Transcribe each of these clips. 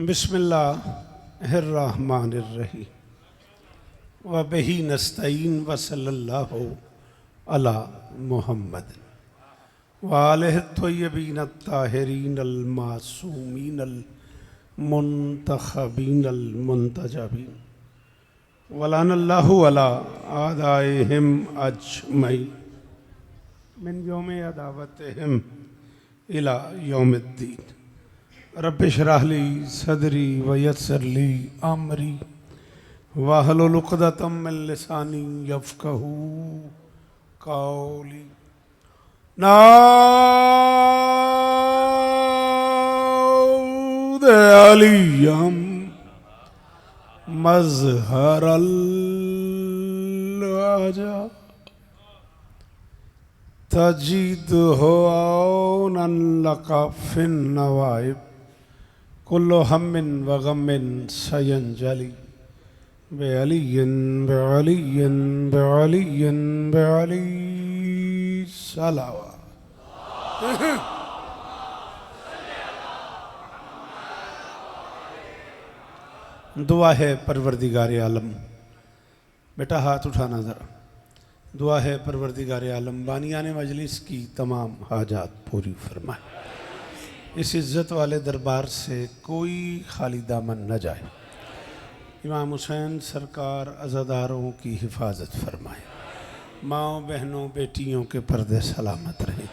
बिस्मिल्लाहिर्रहमानिर्रहीम व बिही नस्तईन व सल्लल्लाहु अला मुहम्मद व आलिहि त्वय्यबीन अत्ताहिरीन अल मासूमीन अल मुंतखबीन अल मुंतजबीन वलानल्लाहु अला आदाइहिम अजमईन मिन यौम अदावतिहिम इला यौमिद्दीन। रब्बि इश्रह ली सदरी व यस्सिर ली अमरी वाहलुल उक़दतम मिन लिसानी यफ़क़हू क़ौली। नाऊद अलियम मज़हरल अजा तजीद हो औनन लका फिन नवाइब कुल्लु हम्मिन व गम्मिन सयंजली बेअलियन बेअलियन बेअलियन बेअली सलावा। दुआ है परवरदिगार आलम, बेटा हाथ उठाना ज़रा। दुआ है परवरदिगार आलम बानियान मजलिस की तमाम हाजात पूरी फरमाए। इस इज़्ज़त वाले दरबार से कोई खाली दामन न जाए। इमाम हुसैन सरकार अज़ादारों की हिफाजत फरमाए। माँओं बहनों बेटियों के पर्दे सलामत रहें।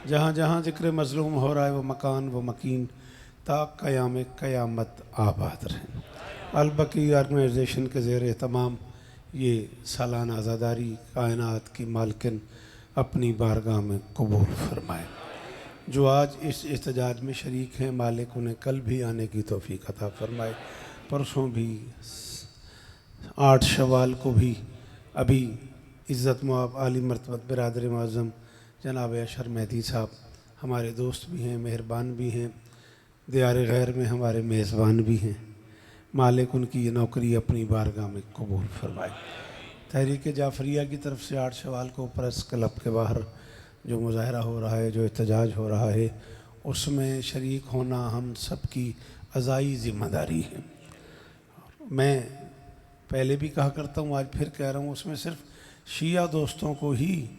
जहाँ जहाँ ज़िक्र मज़लूम हो रहा है वो मकान वो मकीन ता क़याम क़यामत आबाद रहें। अल-बकी ऑर्गेनाइजेशन के ज़ेर तमाम ये सालाना आज़ादारी कायनात की मालकिन अपनी बारगाह में कबूल फरमाए। जो आज इस एहतजाज में शरीक हैं मालिक उन्हें कल भी आने की तौफीक अता फरमाए। परसों भी 8 शवाल को भी अभी इज़्ज़त मुआब आली मरतबत बिरादर मुअज़्ज़म जनाब अशर मेहदी साहब हमारे दोस्त भी हैं, मेहरबान भी हैं, दियार गैर में हमारे मेज़बान भी हैं। मालिक उनकी ये नौकरी अपनी बारगाह में कबूल फरमाए। तहरीक जाफरिया की तरफ से 8 शवाल को प्रेस क्लब के बाहर जो मुजाहरा हो रहा है, जो एहतजाज हो रहा है, उसमें शरीक होना हम सब की अज़ाई ज़िम्मेदारी है। मैं पहले भी कहा करता हूँ, आज फिर कह रहा हूँ, उसमें सिर्फ शिया दोस्तों को ही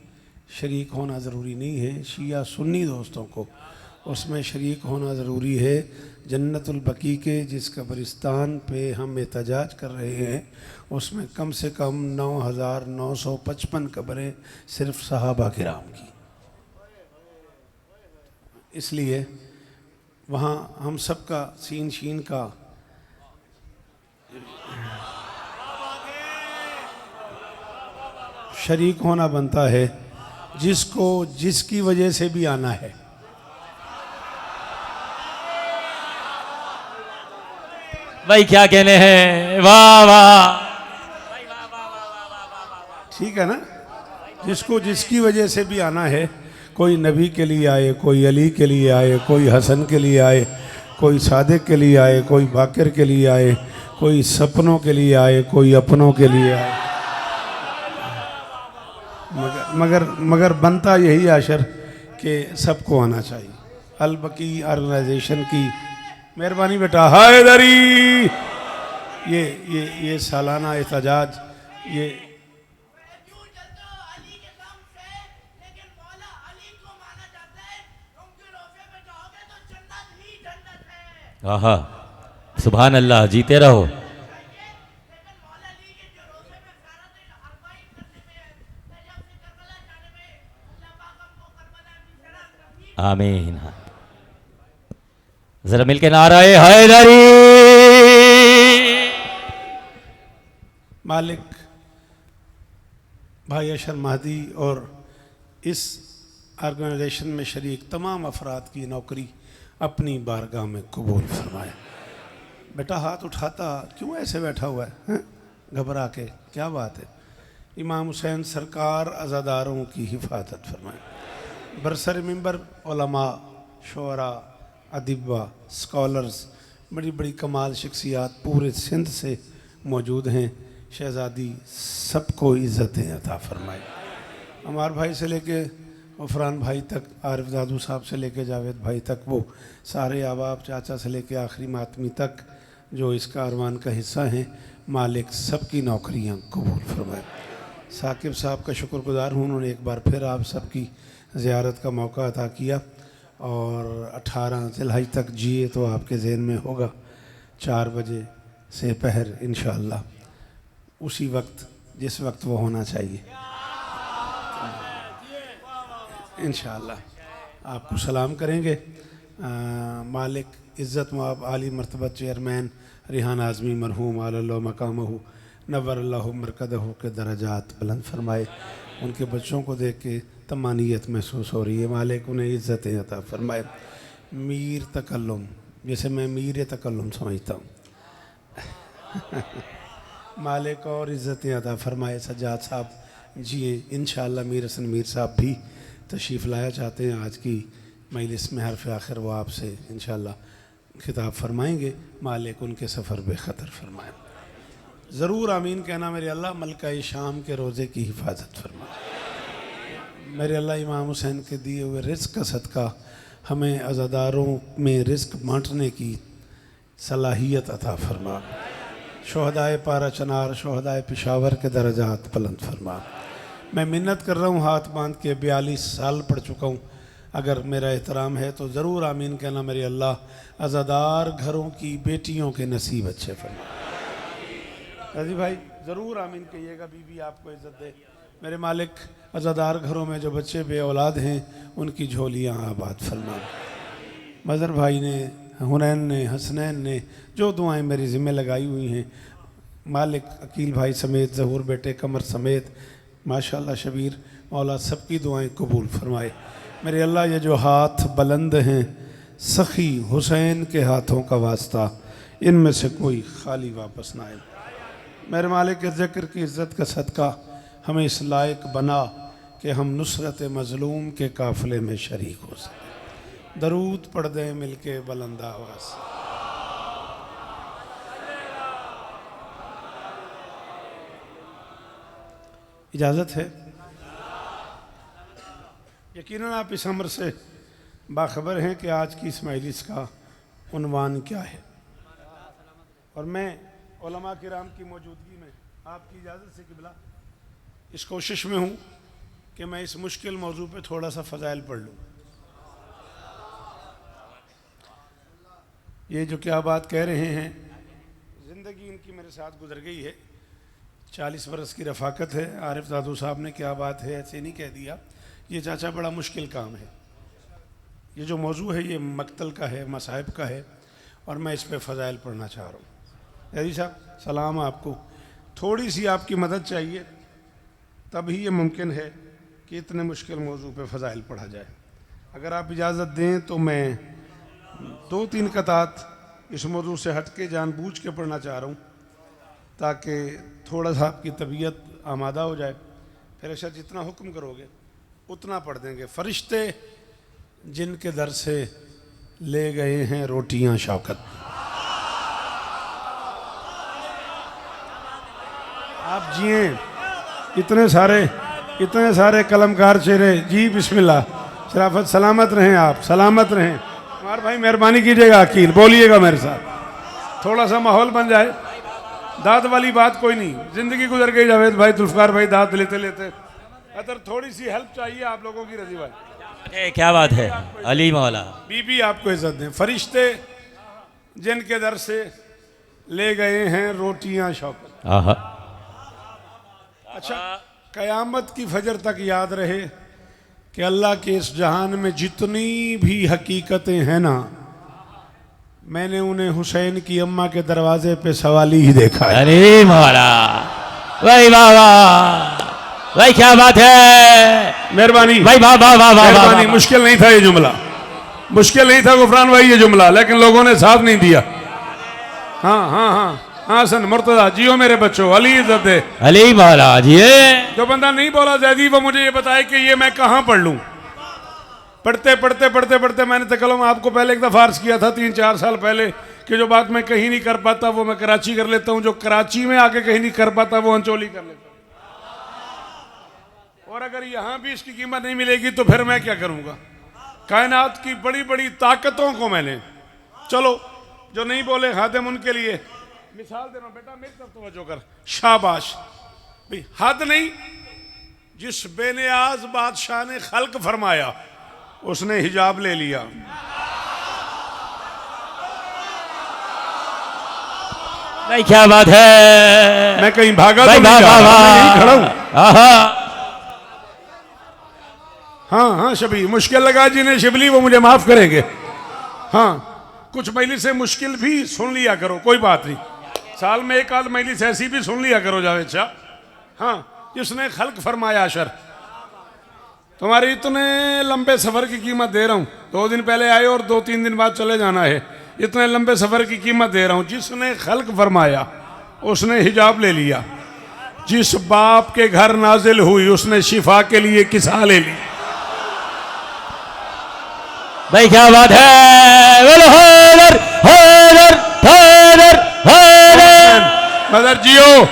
शरीक होना ज़रूरी नहीं है, शिया सुन्नी दोस्तों को उसमें शरीक होना ज़रूरी है। जन्नतुल बकी के जिस कब्रिस्तान पे हम एहतजाज कर रहे हैं उसमें कम से कम 9,955 कब्रें सिर्फ सहाबा किराम की। इसलिए वहाँ हम सब का सीन शीन का शरीक होना बनता है। जिसको जिसकी वजह से भी आना है, भाई क्या कहने हैं, वाह वाह, ठीक है ना। जिसको जिसकी वजह से भी आना है, कोई नबी के लिए आए, कोई अली के लिए आए, कोई हसन के लिए आए, कोई सादिक के लिए आए, कोई बाकिर के लिए आए, कोई सपनों के लिए आए, कोई अपनों के लिए आए। मगर बनता यही आशर कि सबको आना चाहिए। अल-बकी ऑर्गेनाइजेशन की मेहरबानी बेटा हैदरी। ये सालाना एहतजाज ये आहा सुभान अल्लाह, जीते रहो। आमीन। जरा मिलके नाराए हैदरी। मालिक भाई अशर महदी और इस ऑर्गेनाइजेशन में शरीक तमाम अफराद की नौकरी अपनी बारगाह में कबूल फरमाए। बेटा हाथ उठाता क्यों ऐसे बैठा हुआ है, घबरा के, क्या बात है। इमाम हुसैन सरकार अज़ादारों की हिफाजत फरमाए। बरसर मिंबर उलमा, शुअरा, अदिबा, स्कॉलर्स, बड़ी बड़ी कमाल शख्सियात पूरे सिंध से मौजूद हैं। शहज़ादी सबको इज़्ज़तें अता फरमाए। अमार भाई से लेके उफरान भाई तक, आरिफ दादू साहब से लेके जावेद भाई तक, वो सारे अहबाब चाचा से लेके आखिरी मातमी तक जो इस कारवान का हिस्सा हैं, मालिक सबकी नौकरियां कबूल फरमाए। साकिब साहब का शुक्रगुजार हूँ, उन्होंने एक बार फिर आप सबकी ज़ियारत का मौका अता किया। और 18 ज़िलहज तक जिए तो आपके ज़हन में होगा 4 बजे से पहर इंशाअल्लाह उसी वक्त जिस वक्त वो होना चाहिए इंशाअल्लाह आपको सलाम करेंगे। मालिक इज़्ज़त मआब आली मर्तबत चेयरमैन रिहान आज़मी मरहूम आलल्लाहु मकामहू नव्वरल्लाहु मरकदहू के दरजात बुलंद फरमाए। उनके बच्चों को देख के तमानियत महसूस हो रही है, मालिक उन्हें इज़्ज़तें अता फरमाए। मीर तकल्लुम, जैसे मैं मीर तकल्लुम समझता हूँ मालिक और इज़्ज़तें अता फरमाए। सज्जाद साहब जिए इंशाअल्लाह, मीर हसन मीर साहब भी तशरीफ़ लाया चाहते हैं आज की मजलिस में, हरफ आखिर वो आपसे इंशाअल्लाह खिताब फरमाएंगे। मालिक उनके सफ़र बेखतर फरमाए। ज़रूर आमीन कहना मेरे अल्लाह। मलका शाम के रोज़े की हिफाजत फरमाए मेरे अल्लाह। इमाम हुसैन के दिए हुए रिज़्क़ का सदका हमें अज़ादारों में रिज़्क़ बाँटने की सलाहियत अता फरमा। शोहदाए पारा चनार, शोहदाए पेशावर के दरजात बुलंद फरमा। मैं मिन्नत कर रहा हूँ हाथ बांध के, 42 साल पढ़ चुका हूँ। अगर मेरा एहतराम है तो ज़रूर आमीन कहना मेरे अल्लाह। अज़ादार घरों की बेटियों के नसीब अच्छे फरमा। राजी भाई ज़रूर आमीन कहिएगा। बीबी आपको इज़्ज़त दे मेरे मालिक। अज़ादार घरों में जो बच्चे बे औलाद हैं उनकी झोलियाँ आबाद फरमा। मज़र भाई ने, हुनैन ने, हसनैन ने जो दुआएं मेरी ज़िम्मे लगाई हुई हैं, मालिक अकील भाई समेत, ज़हूर बेटे कमर समेत, माशाअल्लाह शबीर मौला सबकी दुआएं कबूल फरमाए मेरे अल्लाह। ये जो हाथ बुलंद हैं सखी हुसैन के हाथों का वास्ता, इनमें से कोई खाली वापस ना आए मेरे मालिक। के ज़िक्र की इज़्ज़त का सदका हमें इस लायक बना कि हम नुसरत मज़लूम के काफ़िले में शरीक हो सकें। दरूद पढ़ दें मिल के बुलंद आवाज़। इजाज़त है। यकीनन आप इस अमर से बाखबर हैं कि आज की इस मजलिस का उन्वान क्या है। और मैं उलमा किराम की मौजूदगी में आपकी इजाज़त से किबला इस कोशिश में हूँ कि मैं इस मुश्किल मौजू पे थोड़ा सा फ़ज़ाइल पढ़ लूँ। ये जो क्या बात कह रहे हैं, ज़िंदगी इनकी मेरे साथ गुजर गई है, 40 बरस की रफ़ाकत है। आरिफ दादू साहब ने क्या बात है ऐसे नहीं कह दिया। ये चाचा बड़ा मुश्किल काम है। ये जो मौजू है ये मक्तल का है, मसाइब का है, और मैं इस पर फ़ज़ाइल पढ़ना चाह रहा हूँ। यादी साहब सलाम आपको। थोड़ी सी आपकी मदद चाहिए, तभी ये मुमकिन है कि इतने मुश्किल मौजू पे फ़ज़ाइल पढ़ा जाए। अगर आप इजाज़त दें तो मैं 2-3 कतात इस मौजू से हट के जानबूझ के पढ़ना चाह रहा हूँ ताकि थोड़ा सा आपकी तबीयत आमादा हो जाए। फिर अच्छा जितना हुक्म करोगे उतना पढ़ देंगे। फरिश्ते जिनके दर से ले गए हैं रोटियां शौकत। आप जिए इतने सारे कलमकार चेहरे। जी बिस्मिल्लाह। शराफत सलामत रहें, आप सलामत रहें। हमारे भाई मेहरबानी कीजिएगा, अकील बोलिएगा मेरे साथ, थोड़ा सा माहौल बन जाए। दाद वाली बात कोई नहीं, जिंदगी गुजर गई। जावेद भाई, जुल्फकार भाई दाद लेते लेते, अगर थोड़ी सी हेल्प चाहिए आप लोगों की। रजी भाई क्या बात है अली मौला। बीबी आपको इज्जत दें। फरिश्ते जिनके दर से ले गए हैं रोटियां शौकत। अच्छा, कयामत की फजर तक याद रहे कि अल्लाह के इस जहान में जितनी भी हकीकतें हैं ना, मैंने उन्हें हुसैन की अम्मा के दरवाजे पे सवाली ही देखा है। अरे मौला, भाई वाह वाह, भाई क्या बात है। मेहरबानी भाई वाह वाह वाह वाह वाह। मुश्किल नहीं था ये जुमला, मुश्किल नहीं था गुफरान भाई ये जुमला, लेकिन लोगों ने साथ नहीं दिया। हाँ हाँ हाँ हाँ सन मुर्तजा जियो मेरे बच्चों, अली इज्जत है। अली मौला जी। जो बंदा नहीं बोला जैदी वो मुझे ये बताए कि ये मैं कहाँ पढ़ लूँ। पढ़ते पढ़ते पढ़ते पढ़ते मैंने तकल्लुम आपको पहले एक दफ़ा अर्ज़ किया था 3-4 साल पहले कि जो बात मैं कहीं नहीं कर पाता वो मैं कराची कर लेता हूँ, जो कराची में आके कहीं नहीं कर पाता वो अंचोली कर लेता हूँ। और अगर यहां भी इसकी कीमत नहीं मिलेगी तो फिर मैं क्या करूंगा? कायनात की बड़ी बड़ी ताकतों को मैंने, चलो जो नहीं बोले खादिम उनके लिए मिसाल दे रहा हूं। बेटा मेरी तरफ तवज्जो कर, शाबाश भाई। हद नहीं, जिस बेनियाज बादशाह ने खल्क फरमाया उसने हिजाब ले लिया। भाई क्या बात है, मैं कहीं भागा भाई तो नहीं जा रहा, मैं यहीं खड़ा हूं। हाँ हाँ शबी, मुश्किल लगा जिन्हें शिबली वो मुझे माफ करेंगे। हाँ कुछ मजलिस से मुश्किल भी सुन लिया करो, कोई बात नहीं, साल में एक आध मजलिस ऐसी भी सुन लिया करो जावेद शाह। हाँ जिसने खल्क फरमाया अशर, तुम्हारे इतने लंबे सफर की कीमत दे रहा हूं। 2 दिन पहले आए और 2-3 दिन बाद चले जाना है, इतने लंबे सफर की कीमत दे रहा हूं। जिसने खल्क फरमाया उसने हिजाब ले लिया। जिस बाप के घर नाजिल हुई उसने शिफा के लिए किसा ले ली। भाई क्या बात है, हैदर हैदर हैदर हैदर। मदर जियो,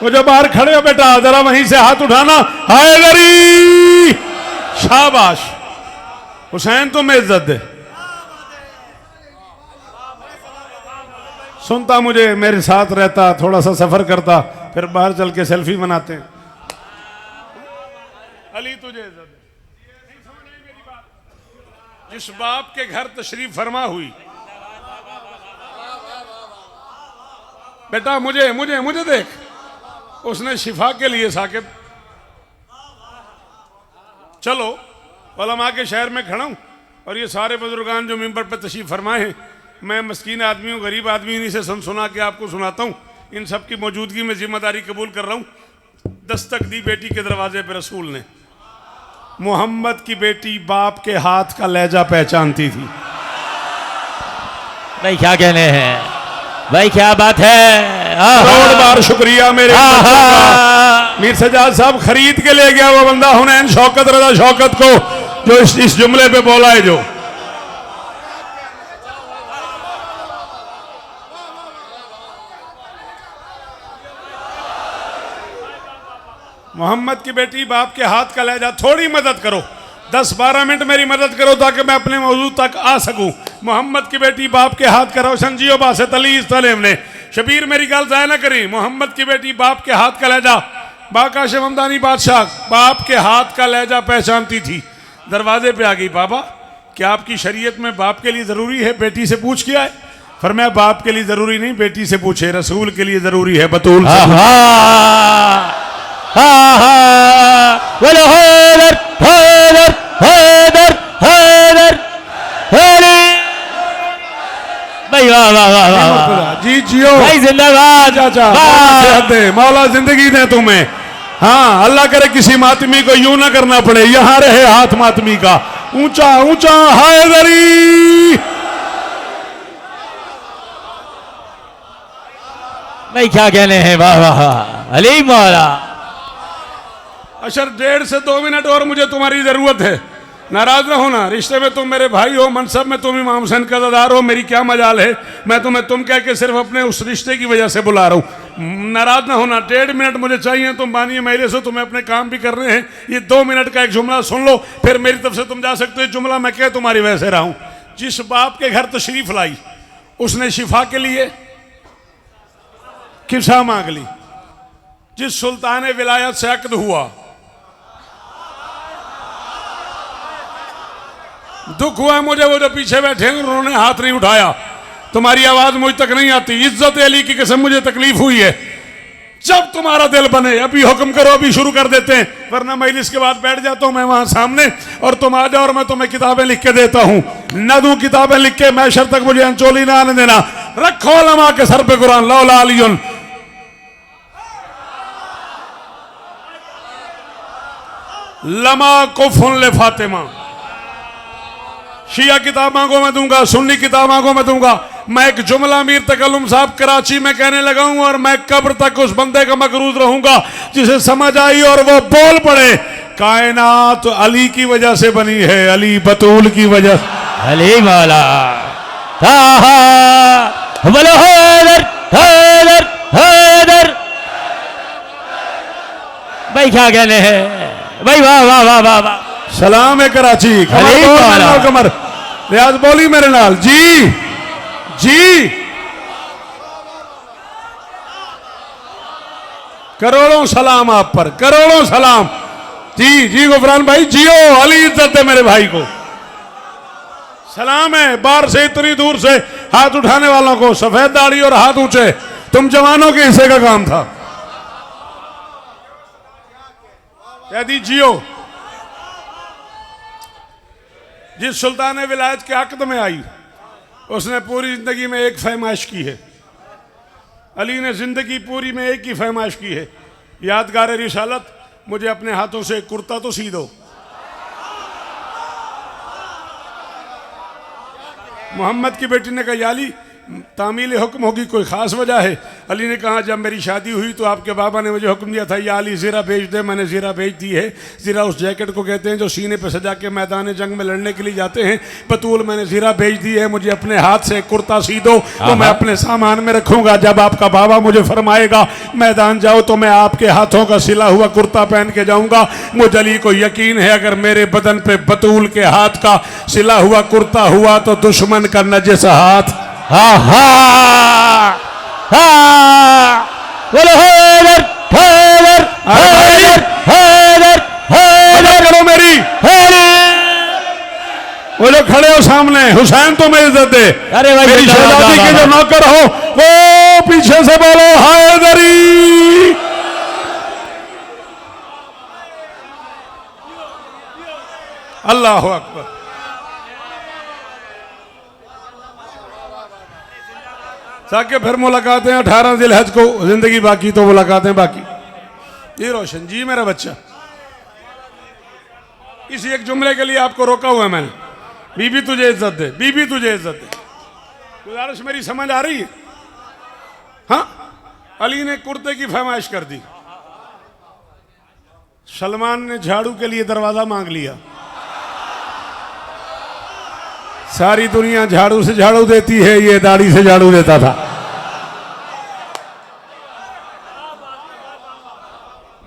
वो जो बाहर खड़े हो बेटा जरा वहीं से हाथ उठाना, हैदरी। शाबाश हुसैन, तुम्हें इज्जत दे। सुनता मुझे, मेरे साथ रहता, थोड़ा सा सफर करता, फिर बाहर चल के सेल्फी बनाते हैं। अली तुझे इज्जत दे। नहीं समझ आई मेरी बात? जिस बाप के घर तशरीफ फरमा हुई, बेटा मुझे मुझे मुझे देख, उसने शिफा के लिए साकिब, चलो उलमा के शहर में खड़ा हूं और ये सारे बुजुर्गान जो मिंबर पर तशरीफ फरमाए हैं, मैं मस्कीन आदमी हूँ, गरीब आदमी, इन्हीं से सुना के आपको सुनाता हूँ। इन सब की मौजूदगी में जिम्मेदारी कबूल कर रहा हूँ। दस्तक दी बेटी के दरवाजे पे रसूल ने। मोहम्मद की बेटी बाप के हाथ का लहजा पहचानती थी। भाई क्या कहने हैं, भाई क्या बात है। करोड़ बार शुक्रिया मेरे बच्चों का। मीर सजाद साहब खरीद के ले गया वो बंदा हुनैन शौकत रजा शौकत को, जो इस जुमले पे बोला है। जो मोहम्मद की बेटी बाप के हाथ का लहजा, थोड़ी मदद करो, 10-12 मिनट मेरी मदद करो ताकि मैं अपने मौजू तक आ सकूं। मोहम्मद की बेटी बाप के हाथ का रोशन जियो बासे तली इस तलेम ने। शबीर मेरी गल जाया ना करी। मोहम्मद की बेटी बाप के हाथ का लहजा, बाकाश हमदानी बादशाह बाप के हाथ का लहजा पहचानती थी। दरवाजे पे आ गई, बाबा क्या आपकी शरीयत में बाप के लिए जरूरी है बेटी से पूछ के आए? फरमाया बाप के लिए जरूरी नहीं, बेटी से पूछे, रसूल के लिए जरूरी है, बतूल से। हैदर हैदर हैदर हैदर हैदर। भाई वाह वाह वाह वाह जी जियो भाई, जिंदाबाद चाचा, मौला जिंदगी दे तुम्हें। हाँ अल्लाह करे किसी मातमी को यूं ना करना पड़े, यहां रहे हाथ मातमी का, ऊंचा ऊंचा हैदरी। भाई क्या कहने हैं, वाह वाह अली मौला। अशर 1.5 से 2 मिनट और मुझे तुम्हारी जरूरत है, नाराज ना होना। रिश्ते में तुम मेरे भाई हो, मनसब में तुम इमाम हुसैन का दादार हो, मेरी क्या मजाल है, मैं तुम्हें तुम कह के सिर्फ अपने उस रिश्ते की वजह से बुला रहा हूँ। नाराज ना होना, 1.5 मिनट मुझे चाहिए, तुम बानिए मेरे से, तुम्हें अपने काम भी करने हैं। ये 2 मिनट का एक जुमला सुन लो, फिर मेरी तरफ से तुम जा सकते हो। जुमला मैं क्या तुम्हारी वजह से रहा हूँ। जिस बाप के घर तशरीफ लाई उसने शिफा के लिए किसा मांग ली। जिस सुल्तान विलायत से अक्द हुआ, दुख हुआ मुझे, वो जो पीछे बैठे हैं उन्होंने हाथ नहीं उठाया, तुम्हारी आवाज मुझ तक नहीं आती। इज्जत अली की कसम मुझे तकलीफ हुई है। जब तुम्हारा दिल बने अभी हुक्म करो, अभी शुरू कर देते हैं, वरना मजलिस के बाद बैठ जाता हूं मैं वहां सामने और तुम आ जाओ और मैं तुम्हें किताबें लिख के देता हूं। न दूं किताबें लिख के, मैशर तक मुझे अंचोली ना आने देना। रखो लमा के सर पे कुरान, लौला अलियुन। लमा कुफुन ले फातिमा। शिया किताबों को मैं दूंगा, सुन्नी किताबों को मैं दूंगा। मैं एक जुमला मीर तकल्लुम साहब कराची में कहने लगा हूं और मैं कब्र तक उस बंदे का मकरूज रहूंगा जिसे समझ आई और वो बोल पड़े, कायनात अली की वजह से बनी है, अली बतूल की वजह। अली मौला हैदर हैदर हैदर। भाई भाई क्या कहने हैं भाई, वाह वाह वाह वाह वाह। सलाम है कराची। कमर अली बोल मेरे वाला। नाल, कमर रियाज बोली मेरे नाल। जी जी, करोड़ों सलाम आप पर, करोड़ों सलाम। जी जी गुफरान भाई जियो, अली इज्जत है मेरे भाई को। सलाम है बाहर से इतनी दूर से हाथ उठाने वालों को, सफेद दाढ़ी और हाथ ऊंचे, तुम जवानों के हिस्से का काम था। यदि जियो। जिस सुल्तान विलायत के अक़द में आई, उसने पूरी जिंदगी में एक फरमाइश की है। अली ने जिंदगी पूरी में एक ही फरमाइश की है, यादगार रिसालत, मुझे अपने हाथों से कुर्ता तो सी दो। मोहम्मद की बेटी ने कहा या अली, तामील हुक्म होगी, कोई ख़ास वजह है? अली ने कहा जब मेरी शादी हुई तो आपके बाबा ने मुझे हुक्म दिया था या अली ज़ीरा भेज दे, मैंने ज़ीरा भेज दी है। ज़ीरा उस जैकेट को कहते हैं जो सीने पे सजा के मैदान जंग में लड़ने के लिए जाते हैं। बतूल मैंने ज़ीरा भेज दी है, मुझे अपने हाथ से कुर्ता सी दो तो मैं अपने सामान में रखूँगा। जब आपका बाबा मुझे फरमाएगा मैदान जाओ तो मैं आपके हाथों का सिला हुआ कुर्ता पहन के जाऊँगा। मुझे अली को यकीन है अगर मेरे बदन पे बतूल के हाथ का सिला हुआ कुर्ता हुआ तो दुश्मन का नजिस हाथ। हा हा हा, बोलो हैदर हैदर हैदर हैदर हैदर करो मेरी, हैदर। वो जो खड़े हो सामने, हुसैन तो मेरी इज्जत दे। अरे भाई मेरी शहजादी के जो नौकर हो वो पीछे से बोलो हैदरी। अल्लाह अकबर। ताकि फिर मुलाकातें 18 ज़िलहज को, जिंदगी बाकी तो मुलाकातें बाकी। ये रोशन जी मेरा बच्चा, इसी एक जुमले के लिए आपको रोका हुआ है मैंने। बीबी तुझे इज्जत दे, बीबी तुझे इज्जत दे। गुजारिश मेरी समझ आ रही है? हाँ, अली ने कुर्ते की फरमाइश कर दी, सलमान ने झाड़ू के लिए दरवाजा मांग लिया। सारी दुनिया झाड़ू से झाड़ू देती है, ये दाढ़ी से झाड़ू देता था।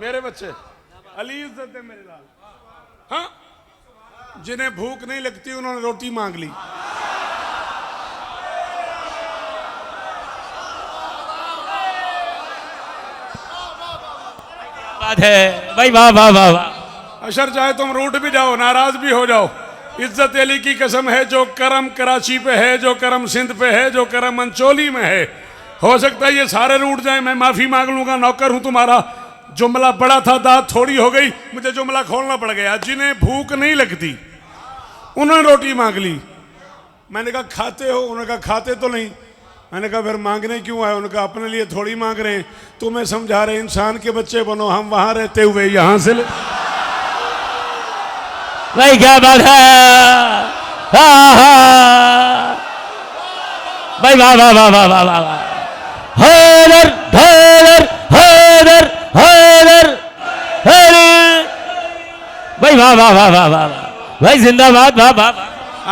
मेरे बच्चे, अली इज्जत है मेरे लाल। हाँ, जिन्हें भूख नहीं लगती उन्होंने रोटी मांग ली। बात है भाई, वाह वाह वाह वाह। अशर चाहे तुम रूठ भी जाओ, नाराज भी हो जाओ, इज्जत अली की कसम है जो करम कराची पे है, जो करम सिंध पे है, जो करम मंचोली में है। हो सकता है ये सारे रूठ जाए, मैं माफी मांग लूंगा, नौकर हूं तुम्हारा। जुमला बड़ा था, दांत थोड़ी हो गई, मुझे जुमला खोलना पड़ गया। जिन्हें भूख नहीं लगती उन्होंने रोटी मांग ली। मैंने कहा खाते हो? उन्होंने कहा खाते तो नहीं। मैंने कहा फिर मांगने क्यों आए? उन्होंने कहा अपने लिए थोड़ी मांग रहे हैं, तुम्हें समझा रहे इंसान के बच्चे बनो, हम वहां रहते हुए यहां से ले। भाई क्या बात है, हाँ हाँ भाई, वाह वाह वाह वाह वाह वाह वाह। हैदर हैदर हैदर हैदर हैदर, भाई वाह वाह वाह वाह वाह वाह भाई, जिंदाबाद, वाह वाह।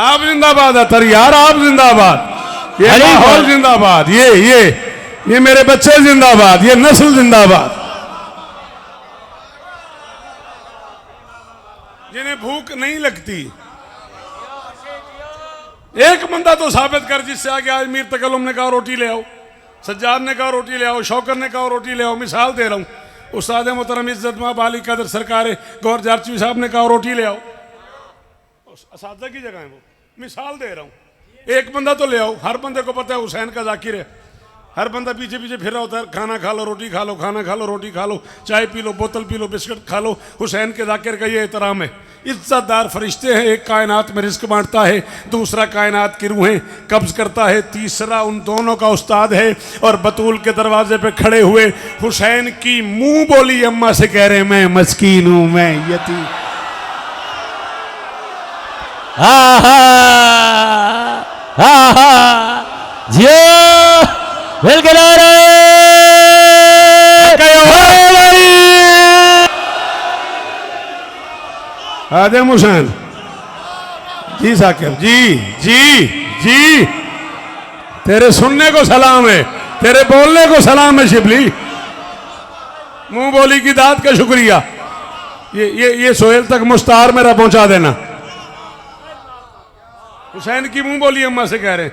आप जिंदाबाद अतर यार, आप जिंदाबाद, ये अली माहौल जिंदाबाद, ये मेरे बच्चे जिंदाबाद, ये नस्ल जिंदाबाद। जिन्हें भूख नहीं लगती, एक बंदा तो साबित कर जिससे आगे आज मीर तकल्लुम ने कहा रोटी ले आओ, सज्जाद ने कहा रोटी ले आओ, शौकत ने कहा रोटी ले आओ। मिसाल दे रहा हूँ, उस्ताद मोहतरम इज्जत मां बाली कदर सरकार गौर जारचवी साहब ने कहा रोटी ले आओ, असातिज़ा की जगह है वो। मिसाल दे रहा हूँ, एक बंदा तो ले आओ। हर बंदे को पता है हुसैन का जाकिर है, हर बंदा पीछे पीछे फिर रहा होता है, खाना खा लो रोटी खा लो, खाना खा लो रोटी खा लो, चाय पी लो, बोतल पी लो, बिस्किट खा लो। हुसैन के जाकिर का ये एहतराम है। इज्जतदार फरिश्ते हैं, एक कायनात में रिस्क बांटता है, दूसरा कायनात की रूहें कब्ज करता है, तीसरा उन दोनों का उस्ताद है। और बतूल के दरवाजे पे खड़े हुए हुसैन की मुंह बोली अम्मा से कह रहे हैं मैं मस्कीन हूं, मैं यतीम। हाँ हाँ हाँ हाँ, जियो बिल्कुल आ रहे आदम हुसैन जी, साकिब जी जी जी, तेरे सुनने को सलाम है, तेरे बोलने को सलाम है शिबली। मुंह बोली की दाद का शुक्रिया। ये सोहेल तक मुश्तार मेरा पहुंचा देना। हुसैन की मुंह बोली अम्मा से कह रहे,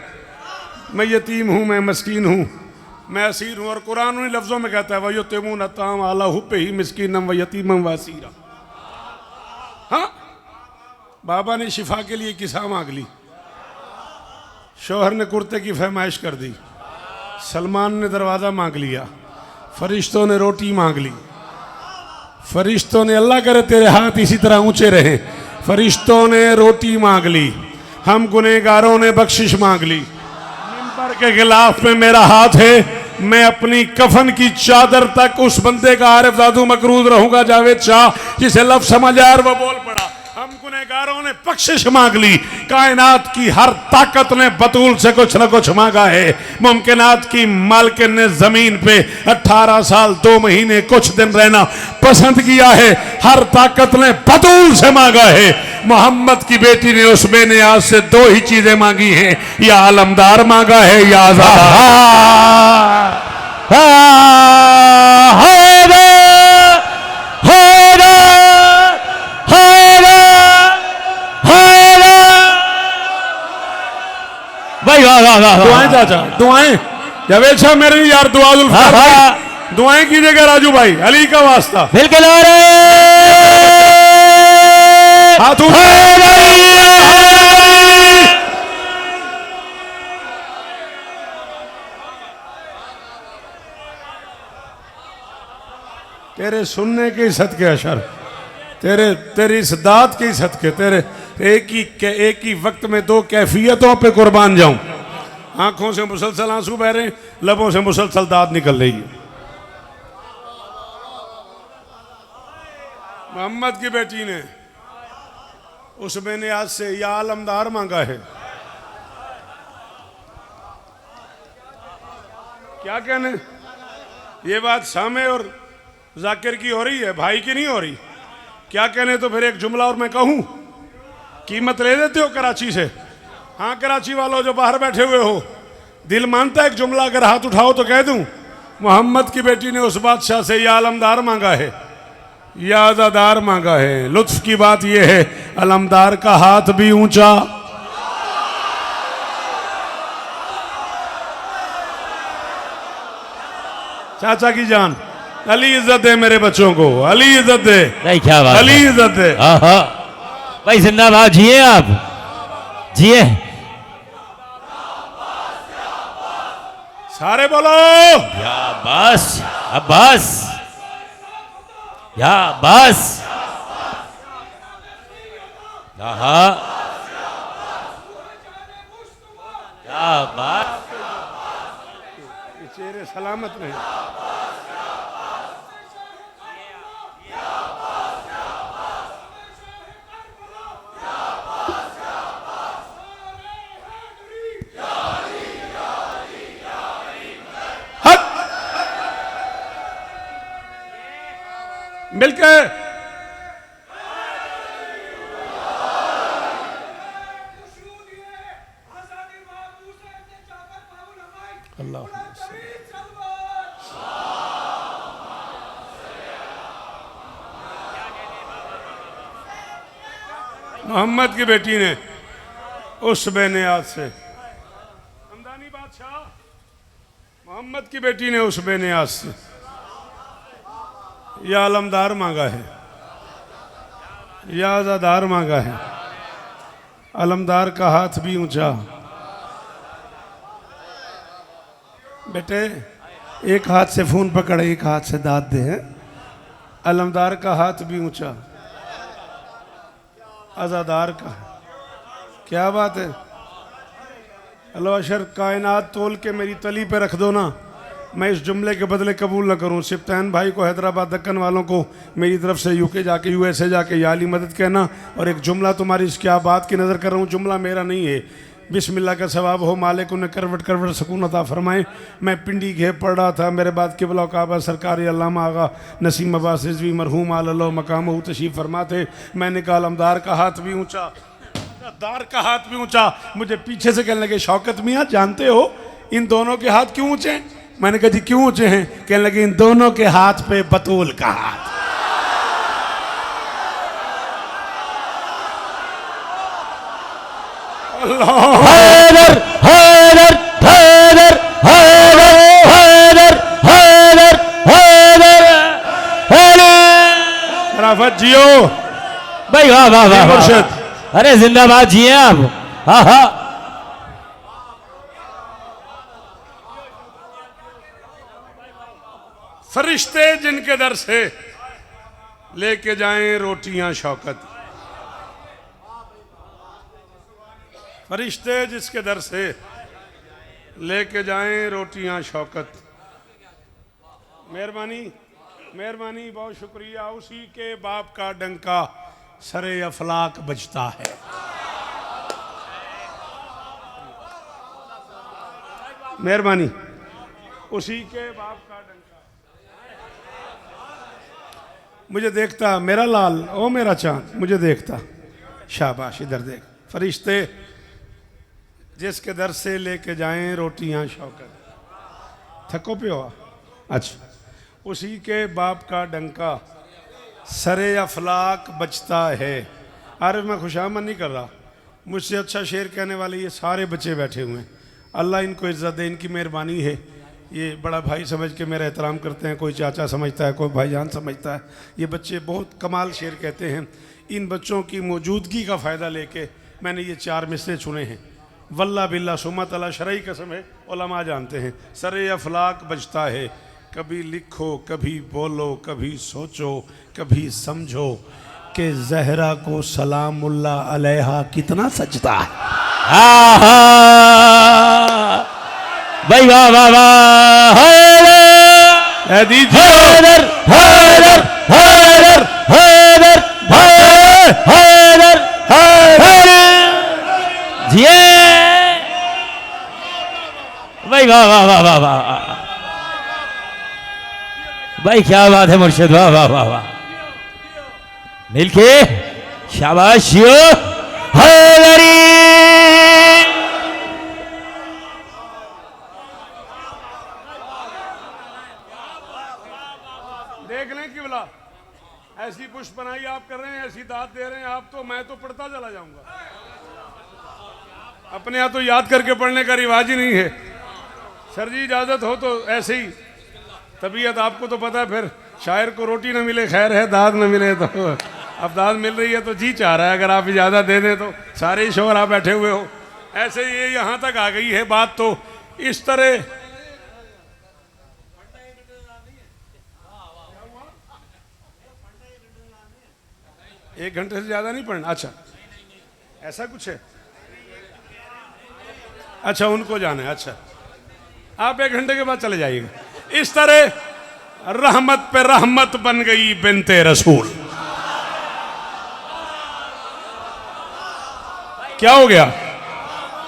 मैं यतीम हूं, मैं मस्कीन हूं, मैं असीर हूं। और कुरान उन्हीं लफ्जों में कहता है वह युतिमून ताम अला हुब्बिही ही मिस्कीनम व यतीमम व असीरा। हाँ, बाबा ने शिफा के लिए किसा मांग ली, शौहर ने कुर्ते की फरमाइश कर दी, सलमान ने दरवाज़ा मांग लिया, फरिश्तों ने रोटी मांग ली, फरिश्तों ने, अल्लाह करे तेरे हाथ इसी तरह ऊंचे रहे, फरिश्तों ने रोटी मांग ली, हम गुनहगारों ने बख्शिश मांग ली। मिंबर के खिलाफ में मेरा हाथ है, मैं अपनी कफन की चादर तक उस बंदे का आरिफ दादू मकरूज रहूंगा जावेद शाह जिसे लफ्ज समझ आया और वो बोल पड़ा। हम गुनहगारों ने बख्शिश मांग ली, कायनात की हर ताकत ने बतूल से कुछ न कुछ मांगा है, मुमकिनात की मालकिन ने जमीन पे 18 साल 2 महीने कुछ दिन रहना पसंद किया है, हर ताकत ने बतूल से मांगा है। मोहम्मद की बेटी ने उस बेनियाज से 2 ही चीजें मांगी हैं, या आलमदार मांगा है या दुआएं चाचा, दुआएं जावेद शाह मेरे यार, दुआएं कीजिएगा राजू भाई, अली का वास्ता। बिल्कुल हाथ तेरे सुनने के सदके अशर, तेरी इस दात के सदके, तेरे एक ही वक्त में 2 कैफियतों पे कुर्बान जाऊं। आंखों से मुसलसल आंसू बह रहे, लबों से मुसलसल दाद निकल रही है। मोहम्मद की बेटी ने उस बेनियाज से या आलमदार मांगा है। क्या कहने, ये बात सामे और जाकिर की हो रही है, भाई की नहीं हो रही। क्या कहने, तो फिर एक जुमला और मैं कहूं, कीमत ले देते हो कराची से? हाँ, कराची वालों जो बाहर बैठे हुए हो, दिल मानता है एक जुमला अगर हाथ उठाओ तो कह दूं, मोहम्मद की बेटी ने उस बादशाह से या अलमदार मांगा है, या अज़ादार मांगा है। लुत्फ की बात यह है, अलमदार का हाथ भी ऊंचा, चाचा की जान, अली इज्जत दे मेरे बच्चों को, अली इज्जत दे, क्या बात, अली इज्जत दे। भाई जिंदाबाद, जिए आप, जिए। सारे बोलो या बस, अब्बास, या बस, या बस, चेहरे सलामत रहे। मिलकर अल्लाह मोहम्मद की बेटी ने उस बेनियाज से, हमदानी बादशाह, मोहम्मद की बेटी ने उस बेनियाज से या अलमदार मांगा है, या आज़ादार मांगा है। अलमदार का हाथ भी ऊंचा। बेटे, एक हाथ से फोन पकड़, एक हाथ से दाद दे। अलमदार का हाथ भी ऊंचा, आज़ादार का। क्या बात है। अल्लाह अशर, कायनात तोल के मेरी तली पे रख दो ना, मैं इस जुमले के बदले कबूल न करूं। सिप्तान भाई को, हैदराबाद दक्कन वालों को मेरी तरफ से यूके जाके, यूएसए जाके या अली मदद कहना। और एक जुमला तुम्हारी इस क्या बात की नज़र कर रहा हूँ, जुमला मेरा नहीं है, बिस्मिल्लाह का सवाब हो, मालिक उन्हें करवट करवट सुकून अता फरमाए। मैं पिंडी घेर पढ़ रहा था, मेरे बाद किबला काबा सरकारी अल्लामा आगा नसीम अब्बास रिजवी मरहूम आलो मकाम हो तशरीफ फरमाते। मैंने कहा अलमदार का हाथ भी ऊंचा, दार का हाथ भी ऊंचा। मुझे पीछे से कहने लगे, शौकत मियाँ जानते हो इन दोनों के हाथ क्यों ऊंचे हैं? मैंने कहा जी क्यों ऊंचे हैं? कहने लगे इन दोनों के हाथ पे बतूल का हाथ। हैदर हैदर हैदर हैदर हैदर हैदर हैदर हैदर। शराफत जियो भाई वाह वाह वाह मुर्शिद। अरे जिंदाबाद जिए आप। हाँ हाँ फरिश्ते जिनके दर से लेके जाएं रोटियां शौकत, फरिश्ते जिसके दर से लेके जाएं रोटियां शौकत। मेहरबानी मेहरबानी बहुत शुक्रिया। उसी के बाप का डंका सरे अफलाक बजता है। मेहरबानी उसी के बाप का डंका। मुझे देखता मेरा लाल, ओ मेरा चांद, मुझे देखता। शाबाश, इधर देख। फरिश्ते जिसके दर से लेके जाएं रोटियां शौकत। थको पे हो? अच्छा। उसी के बाप का डंका सरे अफलाक बजता है। अरे मैं खुशामद नहीं कर रहा, मुझसे अच्छा शेर कहने वाले ये सारे बच्चे बैठे हुए हैं। अल्लाह इनको इज्जत दे, इनकी मेहरबानी है। ये बड़ा भाई समझ के मेरा एहतराम करते हैं, कोई चाचा समझता है, कोई भाईजान समझता है। ये बच्चे बहुत कमाल शेर कहते हैं। इन बच्चों की मौजूदगी का फ़ायदा लेके मैंने ये 4 मिसरे चुने हैं। वल्ला बिल्ला सुम्मा तला शरई कसम है, उलमा जानते हैं। सरे अफलाक बजता है, कभी लिखो कभी बोलो कभी सोचो कभी समझो कि जहरा को सलामुल्लाह अलैहा कितना सजता है। भाई वाह वाह वाह। हैदर हैदर हैदर हैदर हैदर हैदर हैदर जिए। भाई वाह वाह वाह वाह वाह। भाई क्या बात है मुर्शिद, वाह वाह वाह वाह। मिलके शाबाश हैदरी। देख लें कि बोला ऐसी पुष्प बनाई आप कर रहे हैं, ऐसी दाद दे रहे हैं आप, तो मैं तो पढ़ता चला जाऊंगा। अपने यहाँ तो याद करके पढ़ने का रिवाज ही नहीं है। सर जी इजाजत हो तो ऐसे ही, तबीयत आपको तो पता है। फिर शायर को रोटी न मिले खैर है, दाद न मिले तो अब दाद मिल रही है तो जी चाह रहा है। अगर आप इजाज़त दे दें तो सारे ही शोर आप बैठे हुए हो। ऐसे ये यहाँ तक आ गई है बात, तो इस तरह एक घंटे से ज़्यादा नहीं पढ़ना। अच्छा ऐसा कुछ है, अच्छा उनको जाना है। अच्छा आप 1 घंटे के बाद चले जाइएगा। इस तरह रहमत पे रहमत बन गई बिनते रसूल। क्या हो गया,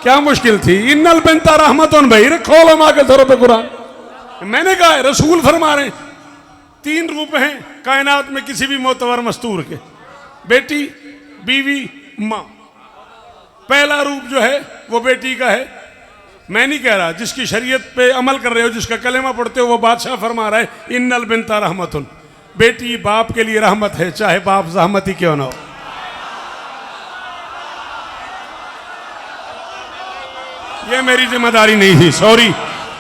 क्या मुश्किल थी? इन्नल बिनता रहमतुन, भाई रखो उलमा के सरों पे कुरान। मैंने कहा रसूल फरमा रहे 3 रूप हैं कायनात में किसी भी मोतबर मस्तूर के, बेटी बीवी माँ। पहला रूप जो है वो बेटी का है। मैं नहीं कह रहा, जिसकी शरीयत पे अमल कर रहे हो, जिसका कलेमा पढ़ते हो, वो बादशाह फरमा रहा है इन्नल बिनता रहमतुन, बेटी बाप के लिए रहमत है, चाहे बाप ज़हमती क्यों ना हो। ये मेरी जिम्मेदारी नहीं थी, सॉरी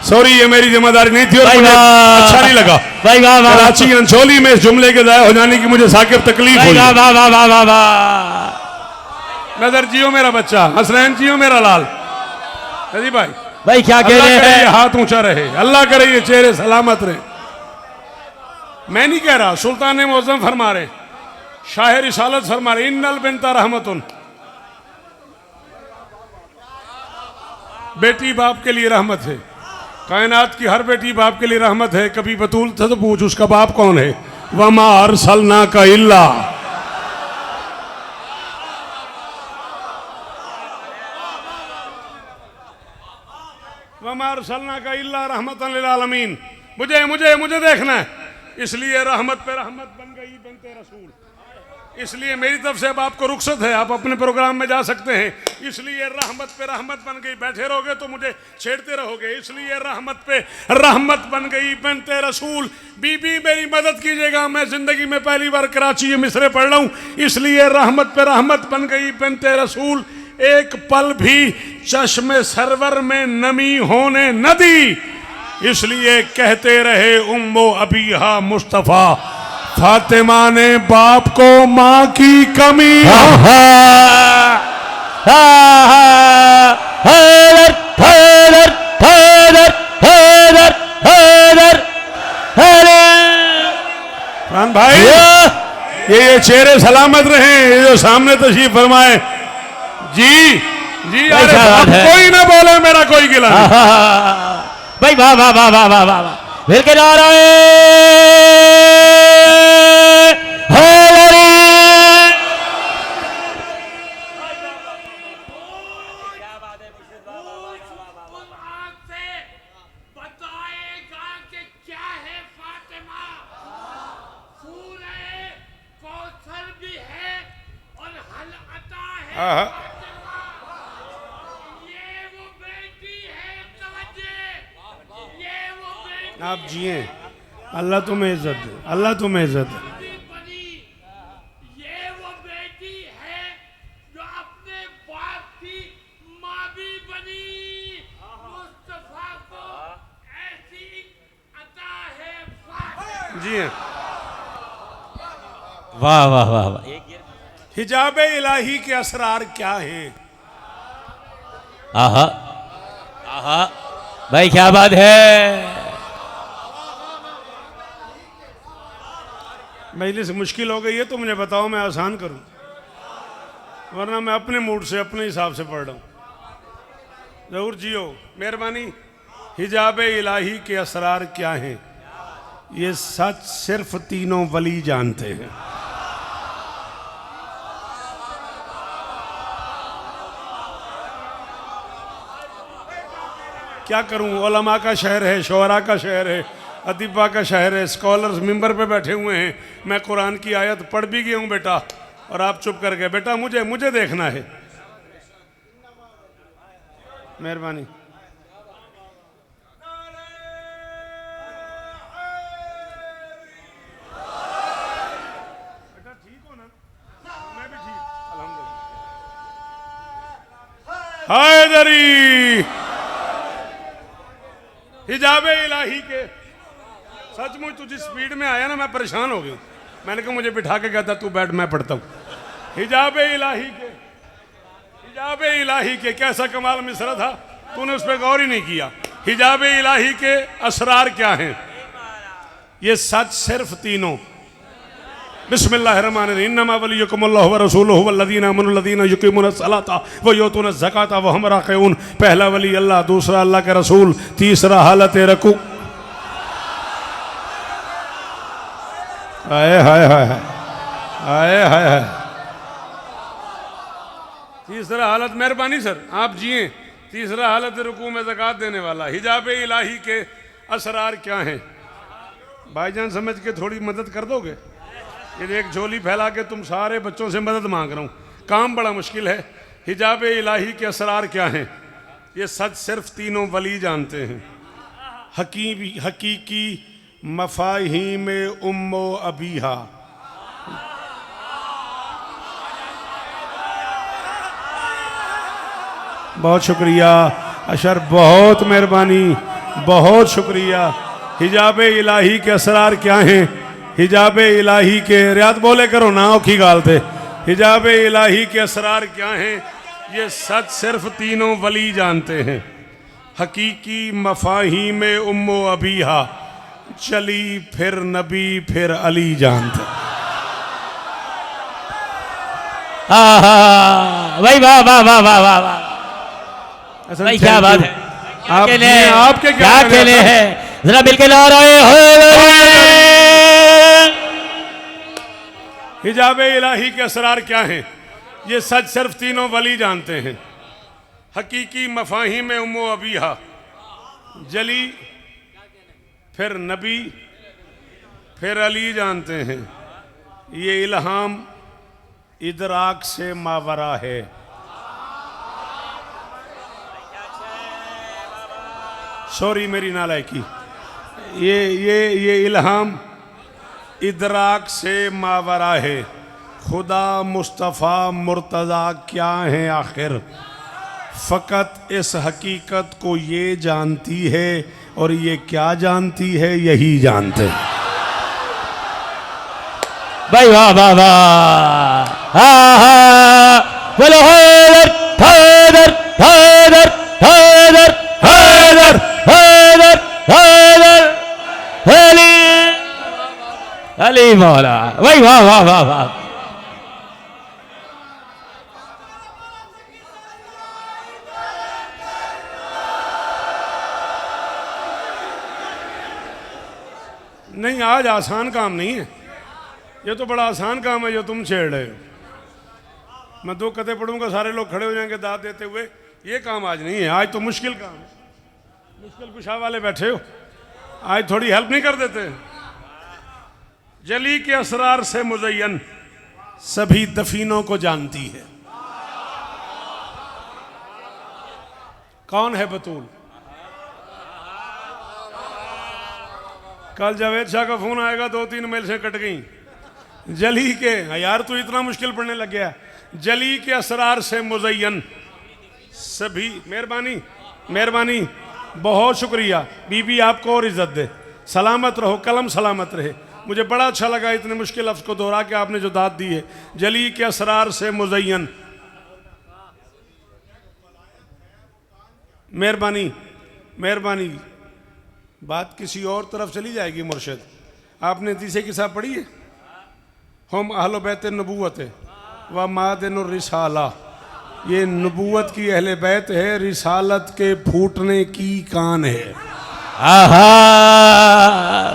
सॉरी, ये मेरी जिम्मेदारी नहीं थी और मुझे अच्छा नहीं लगा। कराची अंचोली में इस जुमले के दायर हो जाने की मुझे साकिब तकलीफ हुई। नजर जियो मेरा बच्चा, हसनैन जियो मेरा लाल। जी भाई क्या कह रहे हैं? हाथ ऊंचा रहे, अल्लाह करे ये चेहरे सलामत रहे। मैं नहीं कह रहा, सुल्तान मौज़म फरमा रहे, शाह रिसालत फरमा रहे इन्नल बिनता रहमतुन, बेटी बाप के लिए रहमत है। कायनात की हर बेटी बाप के लिए रहमत है। कभी बतूल था तो पूछ उसका बाप कौन है? वमा अरसलना का इल्ला, वमा अरसलना का इल्ला रहमतन लिल आलमीन। मुझे मुझे मुझे देखना है, इसलिए रहमत पे रहमत बन गई बिनते रसूल। इसलिए मेरी तरफ से अब आपको रुखसत है, आप अपने प्रोग्राम में जा सकते हैं। इसलिए रहमत पे रहमत बन गई, बैठे रहोगे तो मुझे छेड़ते रहोगे। इसलिए रहमत पे रहमत बन गई बिनते रसूल। बीबी मेरी मदद कीजिएगा, मैं जिंदगी में पहली बार कराची ये मिसरे पढ़ रहा हूँ। इसलिए रहमत पे रहमत बन गई बिनते रसूल। एक पल भी चश्मे सरवर में नमी होने न दी, इसलिए कहते रहे उम्मो अबीहा मुस्तफा, फातिमा ने बाप को माँ की कमी। खान भाई ये चेहरे सलामत रहे, ये जो सामने तशरीफ फरमाए। जी जी, अरे अब कोई ना बोले, मेरा कोई गिला नहीं। भाई वाह वाह वाह वाह वाह वाह वाह, फिर के नारे हैदरी। बताएगा कि क्या है फातिमा, सूरह कौसर भी है और हल अता है। ये वो बेटी है, तवज्जो, ये वो बेटी आप जिए, अल्लाह तुम्हें इज्जत दे, अल्लाह तुम्हें इज्जत दे। बनी, ये वो बेटी है जो अपने बाप की माँ भी बनी। मुस्तफा को ऐसी अता है फातिमा। जी हैं। वाह वाह वाह वाह। हिजाब इलाही के असरार क्या हैं? आहा आहा, भाई क्या बात है। मजलिस मुश्किल हो गई है तो मुझे बताओ, मैं आसान करूं, वरना मैं अपने मूड से अपने हिसाब से पढ़ रहा हूं। जरूर जियो, मेहरबानी। हिजाब इलाही के असरार क्या हैं? ये सच सिर्फ तीनों वली जानते हैं। क्या करूं, उलमा का शहर है, शोरा का शहर है, अदीबा का शहर है, स्कॉलर्स मिंबर पे बैठे हुए हैं। मैं कुरान की आयत पढ़ भी गया हूं बेटा, और आप चुप कर गए। बेटा मुझे देखना है, मेहरबानी। बेटा ठीक हो ना? मैं भी ठीक, अल्हम्दुलिल्लाह। हैदरी हिजाब इलाही के, सचमुच तू जिस स्पीड में आया ना, मैं परेशान हो गया। मैंने कहा मुझे बिठा के कहता तू बैठ, मैं पढ़ता हूँ। हिजाब इलाही के, हिजाब इलाही के कैसा कमाल मिसरा था, तूने उस पर गौर ही नहीं किया। हिजाब इलाही के असरार क्या हैं? ये सच सिर्फ तीनों। बिस्मिल्लाहिर्रहमानिर्रहीम। इन्नमा वलियुकुमुल्लाहु व रसूलुहु वल्लज़ीना आमनुल्लज़ीना युक़ीमुनस्सलाता व युतूनज़ ज़काता व हुम राकिऊन। पहला वली अल्लाह, दूसरा अल्लाह के रसूल, तीसरा हालत रकू। हाय हाय हाय हाय हाय हाय। तीसरा हालत, मेहरबानी सर आप जिए, तीसरा हालत रुकू में ज़कात देने वाला। हिजाब इलाही के असरार क्या हैं? भाईजान समझ के थोड़ी मदद कर दोगे? ये एक झोली फैला के तुम सारे बच्चों से मदद मांग रहा हूँ, काम बड़ा मुश्किल है। हिजाब इलाही के असरार क्या हैं? ये सच सिर्फ तीनों वली जानते हैं। हकीकी मफाहीम उम्मो अबीहा। बहुत शुक्रिया अशर, बहुत मेहरबानी, बहुत शुक्रिया। हिजाब इलाही के असरार क्या हैं? हिजाब इलाही के, रियात बोले करो ना औखी गाल थे। हिजाब इलाही के असरार क्या हैं? ये सच सिर्फ तीनों वली जानते हैं। हकीकी मफाहीम उम्मो अबीहा, चली फिर नबी फिर अली जानते। भाई वाह वाह वाह वाह वाह वाह, भाई क्या बात है। आपके क्या कहने हैं, जरा मिलके नारे हिजाब इलाही के असरार क्या हैं? ये सच सिर्फ तीनों वली जानते हैं। हकीकी मफाहीम उम्मो अबीहा, जली फिर नबी फिर अली जानते हैं। ये इल्हाम इदराक से मावरा है। सॉरी मेरी नालायकी। ये इल्हाम इदराक से मावरा है। खुदा मुस्तफ़ा मुर्तज़ा क्या है आखिर, फ़कत इस हकीकत को ये जानती है, और ये क्या जानती है यही जानते हैं। भाई वाह वाह वाह, हाँ हाँ, बोलो हैदर हैदर हैदर हैदर हैदर हैदर हैदर अली अली मौला। भाई वाह वाह वाह वाह। नहीं, आज आसान काम नहीं है, ये तो बड़ा आसान काम है जो तुम छेड़ रहे हो। मैं 2 कते पढ़ूंगा, सारे लोग खड़े हो जाएंगे दाद देते हुए। ये काम आज नहीं है, आज तो मुश्किल काम है। मुश्किल कुशा वाले बैठे हो, आज थोड़ी हेल्प नहीं कर देते। जली के असरार से मुज़य्यन सभी दफीनों को जानती है। कौन है बतूल? कल जावेद शाह का फोन आएगा, 2-3 मेल से कट गई। जली के, यार तू इतना मुश्किल पढ़ने लग गया। जली के असरार से मुज़य्यन सभी, मेहरबानी मेहरबानी, बहुत शुक्रिया बीबी, आपको और इज्जत दे। सलामत रहो, कलम सलामत रहे। मुझे बड़ा अच्छा लगा इतने मुश्किल लफ्ज़ को दोहरा के आपने जो दाद दी है। जली के असरार से मुज़य्यन, मेहरबानी मेहरबानी। बात किसी और तरफ चली जाएगी मुर्शिद। आपने तीसरे की साहब पढ़ी है, हम अहल बैत नबूवत व मादिन रिसाला। ये नबूवत की अहले बैत है, रिसालत के फूटने की कान है। आहा,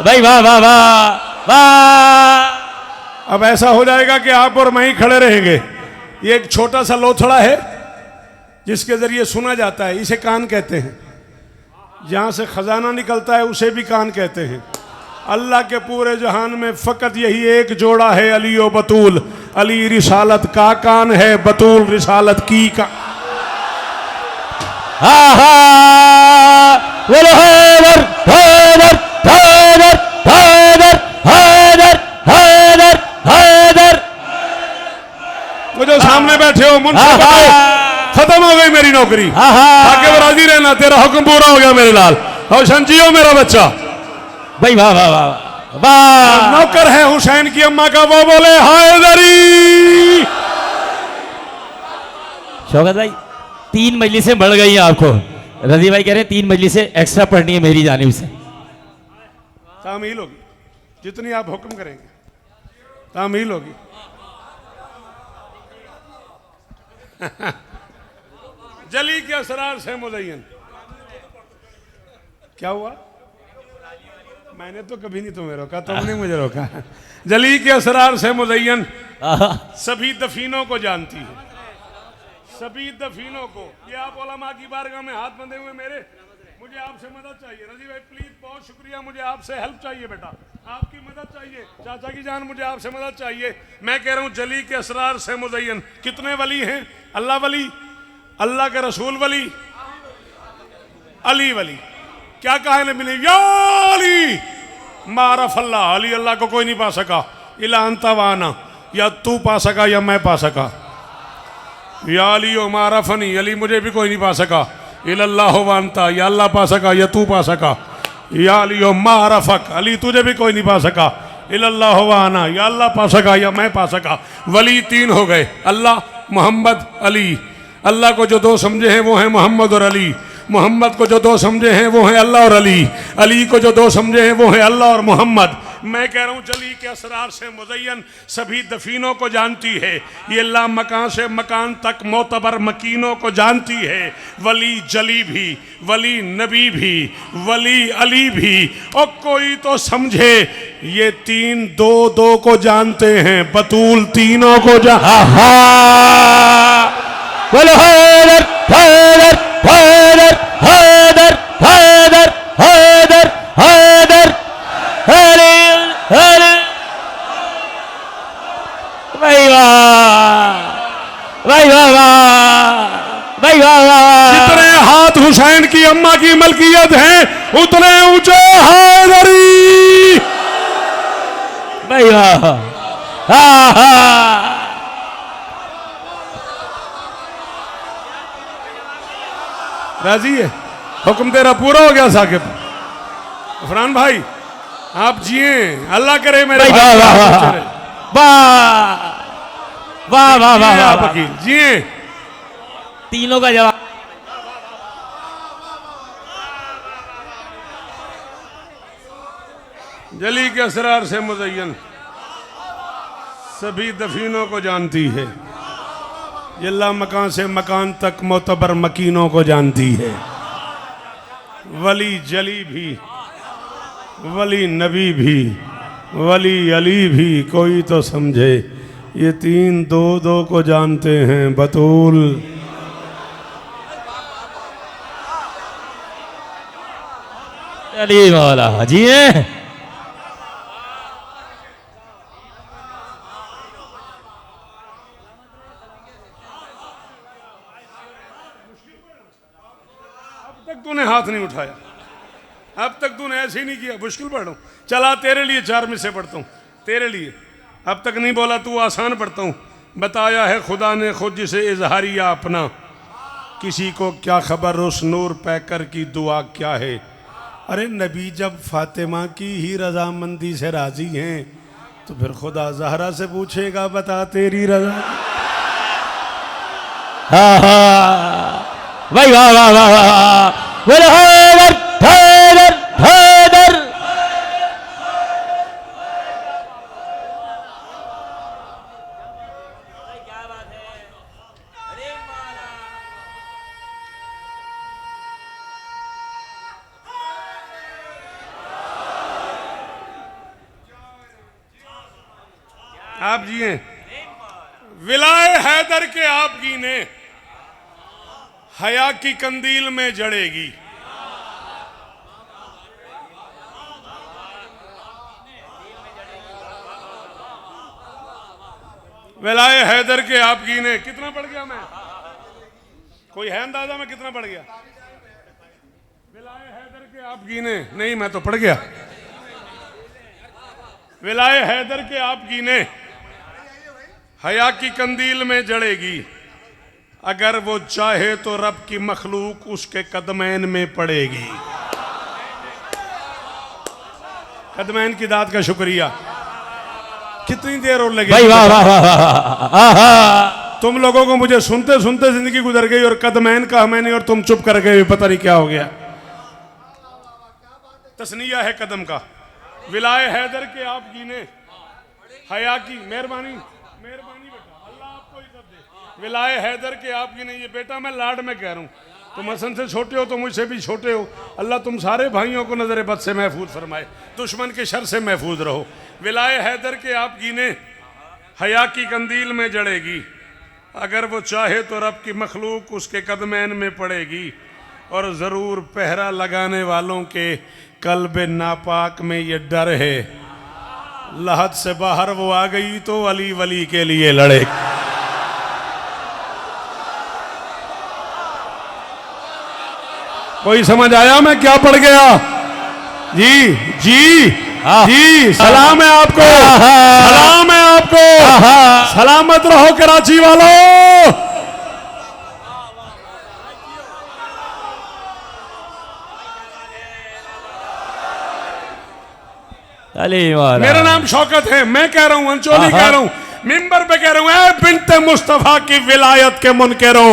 भाई वाह वाह वाह वाह। अब ऐसा हो जाएगा कि आप और मैं ही खड़े रहेंगे। ये एक छोटा सा लोथड़ा है जिसके जरिए सुना जाता है, इसे कान कहते हैं। जहाँ से खजाना निकलता है उसे भी कान कहते हैं। अल्लाह के पूरे जहान में फ़कत यही एक जोड़ा है, अली ओ बतूल। अली रिसालत का कान है, बतूल रिसालत की का। आहा, बोलो हैदर हैदर हैदर हैदर हैदर हैदर हैदर। वो जो सामने बैठे हो मुंशी, खत्म हो गई मेरी नौकरी। आगे वो राजी रहना, तेरा हुक्म पूरा हो गया मेरे लाल। और जियो मेरा बच्चा। भाई वाह वाह वाह वाह। नौकर है हुसैन की अम्मा का, वो बोले हैदरी। शौकत भाई 3 मजलिसें बढ़ गई हैं आपको। रजी भाई कह रहे हैं 3 मजलिसें एक्स्ट्रा पढ़नी है मेरी जानिब से। तामील होगी, जितनी आप हुक्म करेंगे तामील होगी। जली के असरार से मुज़य्यन, क्या हुआ? मैंने तो कभी नहीं तुम्हें रोका, तुमने मुझे रोका। जली के असरार से मुज़य्यन सभी दफीनों को जानती है, सभी दफीनों को। ये आप उलमा की बारगाह में हाथ बंधे हुए मेरे, मुझे आपसे मदद चाहिए। रजी भाई प्लीज, बहुत शुक्रिया, मुझे आपसे हेल्प चाहिए बेटा, आपकी मदद चाहिए। चाचा की जान, मुझे आपसे मदद चाहिए। मैं कह रहा हूँ जली के असरार से मुज़य्यन। कितने वली हैं? अल्लाह वली, अल्लाह के रसूल वली, अली वली। क्या कहा है नबी ने? या अली मारफ अल्लाह। अली अल्लाह को कोई नहीं पा सका, इला अंता वाना, या तू पा सका या मैं पा सका। या अली ओ मारफनी, अली मुझे भी कोई नहीं पा सका, इल्लल्लाह वांता, या अल्लाह पा सका या तू पा सका। या अली ओ मारफक, अली तुझे भी कोई नहीं पा सका, इल्लल्लाह वाना, या अल्लाह पा सका या मैं पा सका। वली 3 हो गए, अल्लाह, मोहम्मद, अली। अल्लाह को जो 2 समझे हैं वो हैं मोहम्मद और अली। मोहम्मद को जो 2 समझे हैं वो हैं अल्लाह और अली। अली को जो 2 समझे हैं वो हैं अल्लाह और मोहम्मद। मैं कह रहा हूँ जली के असरार से मुज़य्यन सभी दफीनों को जानती है। ये ला मकान से मकान तक मोतबर मकीनों को जानती है। वली जली भी, वली नबी भी, वली अली भी। और कोई तो समझे ये 3 2 को जानते हैं, बतूल तीनों को बोलो हैदर हैदर हैदर हैदर हैदर हैदर हैदर हैदर। भाई वाह भाई वाह वाह भाई वाह वाह। जितने हाथ हुसैन की अम्मा की मलकियत हैं उतने ऊंचे हैदरी। भाई वाह। राजी है? हुक्म तेरा पूरा हो गया साकिब। इफरान भाई आप जिए, अल्लाह करे मेरे भाई भाई वाह वाह आप वाह चले। वाह वाह वाह वाह जिए वाह आप वाह। वकील जिए। तीनों का जवाब। जली के असरार से मुज़य्यन सभी दफीनों को जानती है। यल्ला मकान से मकान तक मोतबर मकीनों को जानती है। वली जली भी, वली नबी भी, वली अली भी, कोई तो समझे ये तीन दो दो को जानते हैं। बतूल अली मौला जी हैं। अब तक तूने हाथ नहीं उठाया, अब तक तूने ऐसे ही नहीं किया। मुश्किल पढ़ रहा हूँ, चला तेरे लिए 4 में से पढ़ता हूँ तेरे लिए। अब तक नहीं बोला तू, आसान पढ़ता हूँ। बताया है खुदा ने खुद जिसे इजहारिया अपना, किसी को क्या खबर उस नूर पैकर की दुआ क्या है। अरे नबी जब फातिमा की ही रजामंदी से राजी हैं तो फिर खुदा जहरा से पूछेगा बता तेरी रजा। हाँ हाँ भाई वाह वाह वाह वाह। बोले हैदर हैदर हैदर। आप जिए। विलाए हैदर के आप गिने हया की कंदील में जड़ेगी। विलाए हैदर के आप गिने। कितना पढ़ गया मैं? कोई है अंदाजा में कितना पढ़ गया? विलाए हैदर के आप गिने नहीं, मैं तो पढ़ गया। विलाए हैदर के आप गिने हया की कंदील में जड़ेगी। अगर वो चाहे तो रब की मखलूक उसके कदमैन में पड़ेगी। कदमैन की दाद का शुक्रिया। कितनी देर और लगी भाई वाह वाह वाह वाह वाह। तुम लोगों को मुझे सुनते सुनते जिंदगी गुजर गई और कदमैन कहा मैंने और तुम चुप कर गए, पता नहीं क्या हो गया। तस्निया है कदम का। विलाए हैदर के आप गिने हया की मेहरबानी मेहरबानी बेटा, अल्लाह आपको इज्जत दे। विलाए हैदर के आप गिने। ये बेटा मैं लाड में कह रहा हूँ, तुम हसन से छोटे हो तो मुझसे भी छोटे हो। अल्लाह तुम सारे भाइयों को नजर बद से महफूज फरमाए, दुश्मन के शर से महफूज रहो। विलाए हैदर के आप गिने हया की कंदील में जड़ेगी। अगर वो चाहे तो रब की मखलूक उसके कदमैन में पड़ेगी। और ज़रूर पहरा लगाने वालों के कल्ब नापाक में ये डर है, लहद से बाहर वो आ गई तो अली वली के लिए लड़े। कोई समझ आया मैं क्या पढ़ गया? जी जी जी, सलाम है आपको, सलाम है आपको। सलामत रहो कराची वालों। अली मौला। मेरा नाम शौकत है, मैं कह रहा हूं, अंचोली कह रहा हूं, मिंबर पे कह रहा हूं, ऐ बिन्ते मुस्तफा की विलायत के मुनकरो,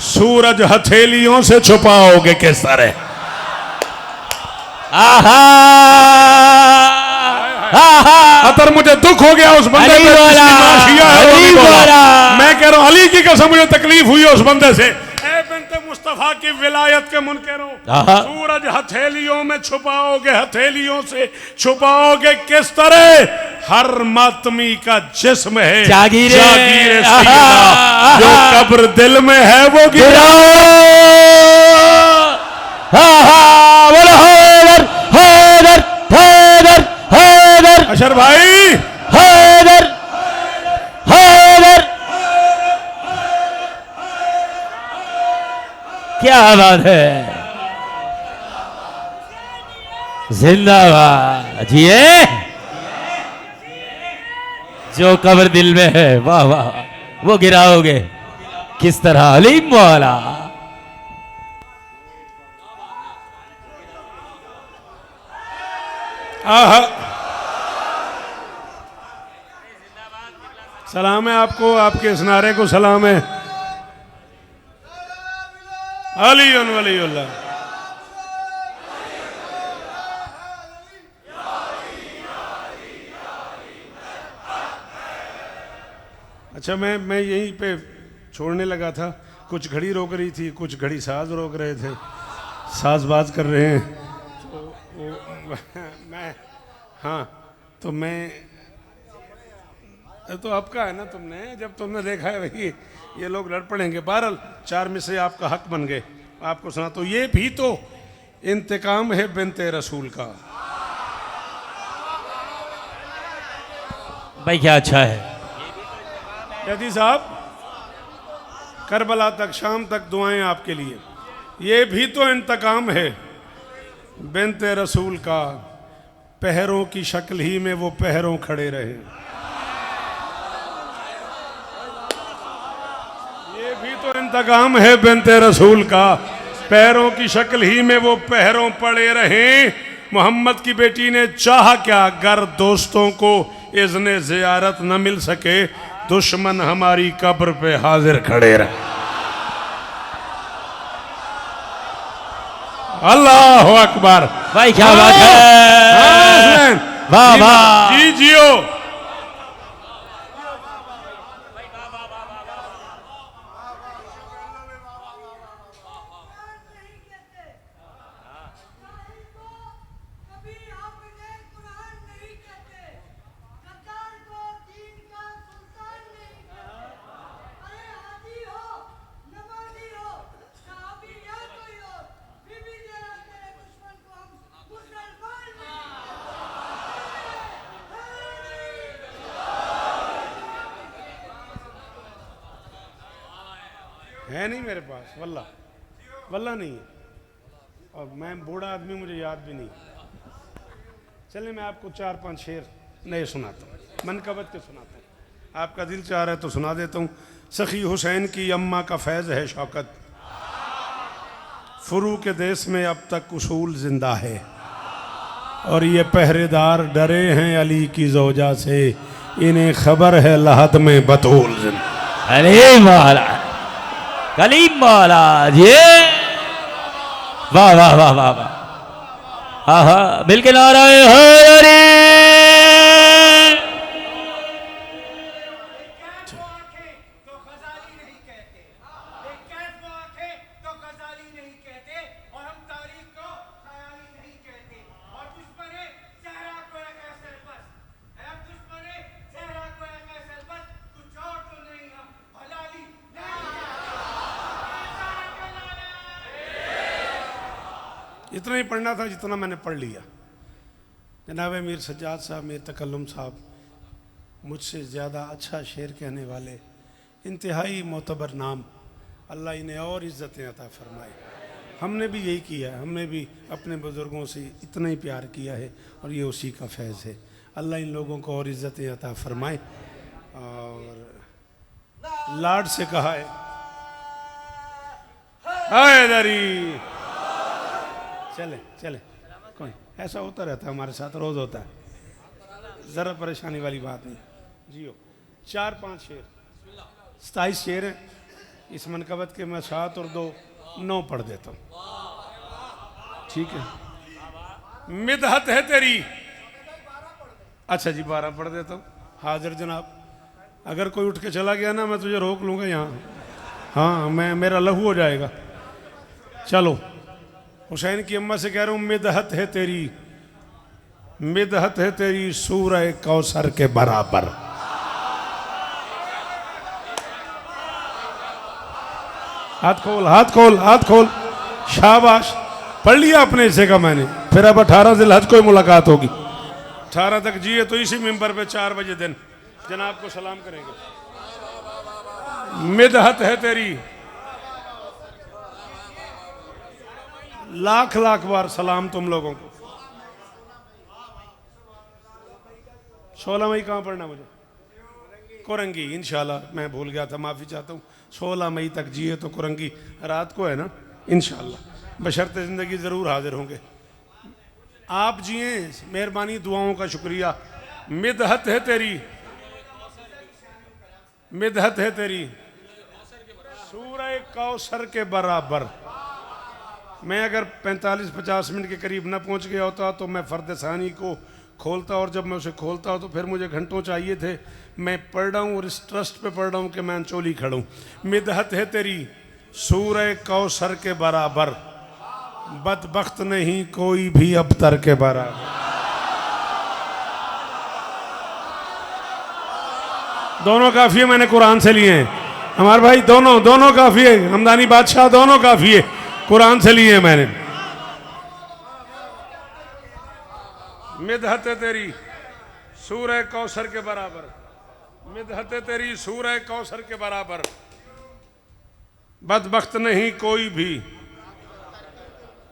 सूरज हथेलियों से छुपाओगे किस तरह। अतर मुझे दुख हो गया उस बंदे पे जिसकी मां शिया है, वो नहीं बोला। मैं कह रहा हूं अली की कसम मुझे तकलीफ हुई उस बंदे से। ऐ बिन्ते मुस्तफा की विलायत के मुनकरो, सूरज हथेलियों में छुपाओगे, हथेलियों से छुपाओगे किस तरह। हर मातमी का जिस्म है जागीर सैयदा, जो कब्र दिल में है वो गिराओ। हैदर हैदर हैदर हैदर। अशर भाई हैदर हैदर। क्या बात है, जिंदाबाद जिए। जो कब्र दिल में है वाह वाह वो गिराओगे किस तरह। अली मौला। आहा, सलाम है आपको, आपके इस नारे को सलाम है। अली वलीउल्लाह। अच्छा, मैं यहीं पे छोड़ने लगा था। कुछ घड़ी रोक रही थी, कुछ घड़ी साज रोक रहे थे, साजबाज कर रहे हैं। मैं, हाँ, तो मैं तो आपका है ना, तुमने जब तुमने देखा है भाई ये लोग लड़ पड़ेंगे, बहरहाल 4 में से आपका हक बन गए, आपको सुना। तो ये भी तो इंतकाम है बिन्ते रसूल का। भाई क्या अच्छा है। यदि साहब, करबला तक, शाम तक दुआएं आपके लिए। ये भी तो इंतकाम है बिन्ते रसूल का, पहरों की शक्ल ही में वो पहरों खड़े रहे। ये भी तो इंतकाम है बिन्ते रसूल का, पैरों की शक्ल ही में वो पहरों पड़े रहे। मोहम्मद की बेटी ने चाहा क्या, गर दोस्तों को इज़्ने ज़ियारत न मिल सके, दुश्मन हमारी कब्र पे हाजिर खड़े रहे। अल्लाह अकबर। भाई क्या बात है। वाह वाह। जी जियो। है नहीं मेरे पास, वल्ला वल्ला नहीं है, और मैं बूढ़ा आदमी, मुझे याद भी नहीं। चलिए मैं आपको 4-5 शेर नए सुनाता हूँ, मनकबत के सुनाता हूँ। आपका दिल चाह रहा है तो सुना देता हूँ। सखी हुसैन की अम्मा का फैज़ है शौकत, फुरू के देश में अब तक उसूल जिंदा है, और ये पहरेदार डरे हैं अली की ज़ौजा से, इन्हें खबर है लहद में बतूल जिंदा। अरे महाराज, कलीम महाराज, ये वाह वाह वाह वाह वाह। हाँ हाँ, मिल के नाराए हरे। इतना ही पढ़ना था जितना मैंने पढ़ लिया। जनाब मीर सज्जाद साहब, मीर तकल्लुम साहब, मुझसे ज़्यादा अच्छा शेर कहने वाले, इंतहाई मोतबर नाम, अल्लाह इन्हें और इज़्ज़तें अता फरमाए। हमने भी यही किया है, हमने भी अपने बुज़ुर्गों से इतना ही प्यार किया है, और ये उसी का फैज़ है। अल्लाह इन लोगों को और इज़्ज़तें अता फरमाए। और लाड से कहा है, हैदरी चले चले, कोई ऐसा होता रहता है हमारे साथ, रोज़ होता है, ज़रा परेशानी वाली बात नहीं। जियो। 4-5 शेर, 27 शेर हैं इस मनकबत के। मैं 7 और 2 9 पढ़ देता हूँ, ठीक है। मिदहत है तेरी, अच्छा जी 12 पढ़ देता हूँ। हाजिर जनाब, अगर कोई उठ के चला गया ना, मैं तुझे रोक लूँगा यहाँ, हाँ, मेरा लहू हो जाएगा। चलो, हुसैन की अम्मा से कह रहा हूँ, मिदहत है तेरी, मिदहत है तेरी सूरह कौसर के बराबर। हाथ खोल हाथ खोल हाथ खोल, शाबाश। पढ़ लिया अपने हिस्से का मैंने। फिर अब 18 ज़िलहज को मुलाकात होगी। 18 तक जिए तो इसी मिंबर पे 4 बजे दिन जनाब को सलाम करेंगे। मिदहत है तेरी, लाख लाख बार सलाम तुम लोगों को। 16 मई कहाँ पढ़ना मुझे? कुरंगी, इंशाल्लाह। मैं भूल गया था, माफ़ी चाहता हूँ। 16 मई तक जिए तो कुरंगी रात को है ना, इंशाल्लाह। बशर्ते ज़िंदगी ज़रूर हाजिर होंगे। आप जिए, मेहरबानी, दुआओं का शुक्रिया। मिदहत है तेरी, मिदहत है तेरी सूरह कौसर के बराबर। मैं अगर 45-50 मिनट के करीब न पहुंच गया होता तो मैं फर्द सानी को खोलता, और जब मैं उसे खोलता तो फिर मुझे घंटों चाहिए थे। मैं पढ़ रहा हूँ और इस ट्रस्ट पे पढ़ रहा हूँ कि मैं अंचोली खड़ा हूँ। मिदहत है तेरी सूरह कौसर के बराबर, बदबख्त नहीं कोई भी अबतर के बराबर। दोनों काफी मैंने कुरान से लिए हैं हमारे भाई, दोनों काफी है। हमदानी बादशाह दोनों काफी है, कुरान से लिए मैंने। मिदहत तेरी सूरह कौसर के बराबर, मिदहत तेरी सूरह कौसर के बराबर, बदबख्त नहीं कोई भी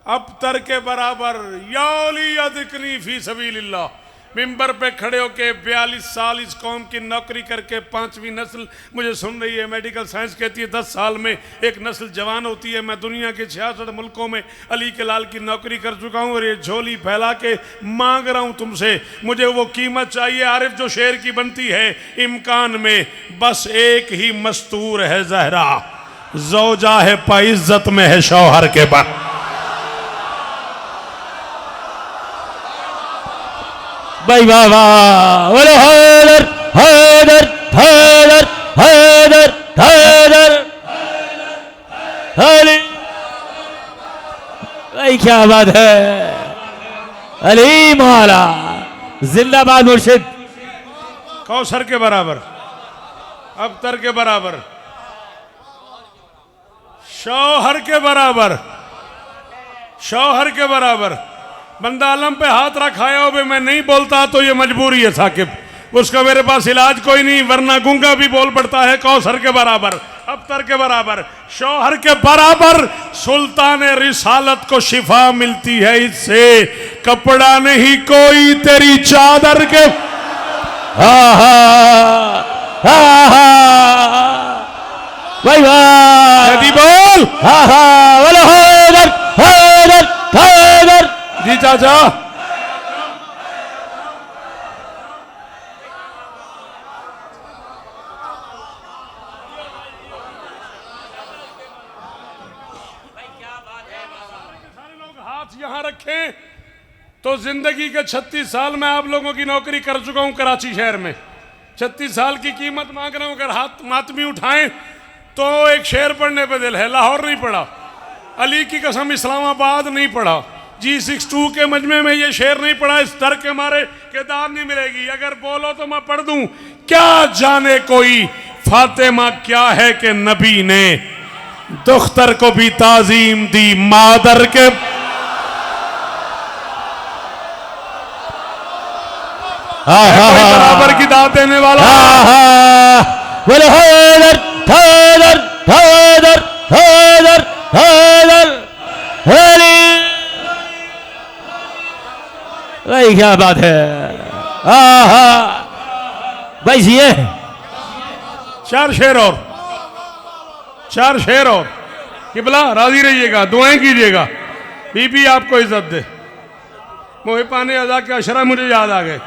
अबतर के बराबर। याली अदकनी फी सबीलिल्लाह। मिंबर पे खड़े होके 42 साल इस कौम की नौकरी करके 5वीं नस्ल मुझे सुन रही है। मेडिकल साइंस कहती है 10 साल में एक नस्ल जवान होती है। मैं दुनिया के 66 मुल्कों में अली के लाल की नौकरी कर चुका हूँ और ये झोली फैला के मांग रहा हूँ तुमसे, मुझे वो कीमत चाहिए आरिफ जो शेर की बनती है इम्कान में। बस एक ही मस्तूर है जहरा, ज़ौजा है पाइज्जत में है शौहर के बाद। भाई वाह वाह, बोलो हैदर हैदर हैदर हैदर हैदर अली। भाई क्या बात है, अली मौला जिंदाबाद मुर्शिद। कौसर के बराबर, अबतर के बराबर, शौहर के बराबर, शौहर के बराबर। बंदा आलम पे हाथ रखाया हो भी मैं नहीं बोलता तो ये मजबूरी है साकिब, उसका मेरे पास इलाज कोई नहीं, वरना गूंगा भी बोल पड़ता है। कौसर के बराबर, अबतर के बराबर, शौहर के बराबर। सुल्तान रिसालत को शिफा मिलती है इससे, कपड़ा नहीं कोई तेरी चादर के। भाई वाह, बोल बोलो हैदर हैदर हैदर। जी चाचा। हाथ यहां रखें तो जिंदगी के 36 साल में आप लोगों की नौकरी कर चुका हूं कराची शहर में। 36 साल की कीमत मांग रहा हूं, अगर हाथ मातमी उठाएं तो एक शेर पढ़ने पे दिल है। लाहौर नहीं पढ़ा, अली की कसम इस्लामाबाद नहीं पढ़ा, G62 के मजमे में ये शेर नहीं पढ़ा, इस डर के मारे किताब नहीं मिलेगी। अगर बोलो तो मैं पढ़ दूं, क्या जाने कोई फातिमा क्या है कि नबी ने दुख्तर को भी ताजीम दी मादर के। बराबर की दाद देने वाला। बोलो हैदर हैदर हैदर हैदर हैदर हैदर। भाई क्या बात है, भाई ये 4 शेर और, 4 शेर और। किबला राजी रहिएगा, दुआएं कीजिएगा, बीबी आपको इज्जत दे। मोहिपाने अदा के अशरा मुझे याद आ गए।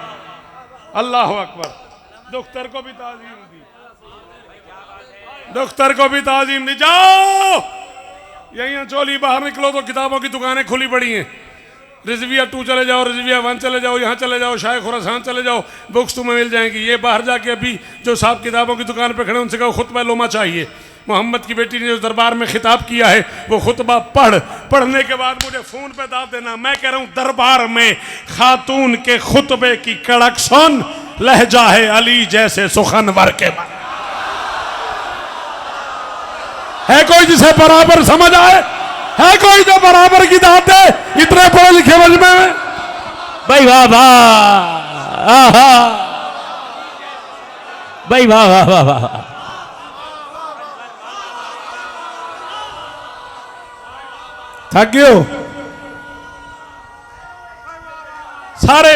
अल्लाह अकबर। दुख्तर को भी ताजीम दी, दुख्तर को भी ताजीम दी। जाओ यहीं चोली बाहर निकलो तो किताबों की दुकानें खुली पड़ी हैं। रिजविया 2 चले जाओ, रिजविया 1 चले जाओ, यहाँ चले जाओ, शाह खुरासान चले जाओ, बुक्स तुम्हें मिल जाएंगी। ये बाहर जाके अभी जो साहब किताबों की दुकान पे खड़े उनसे कहो खुतबा लोमा चाहिए। मोहम्मद की बेटी ने जो दरबार में खिताब किया है वो खुतबा पढ़ने के बाद मुझे फ़ोन पे दाद देना। मैं कह रहा हूँ दरबार में खातून के खुतबे की कड़क सुन, लहजा है अली जैसे सुखनवर के। है कोई जिसे बराबर समझ आए? है कोई जो बराबर की दाद दे इतने पढ़े लिखे मजमे में? भाई वाह वाह, भाई वाह वाह वाह वाह। थक गए हो सारे?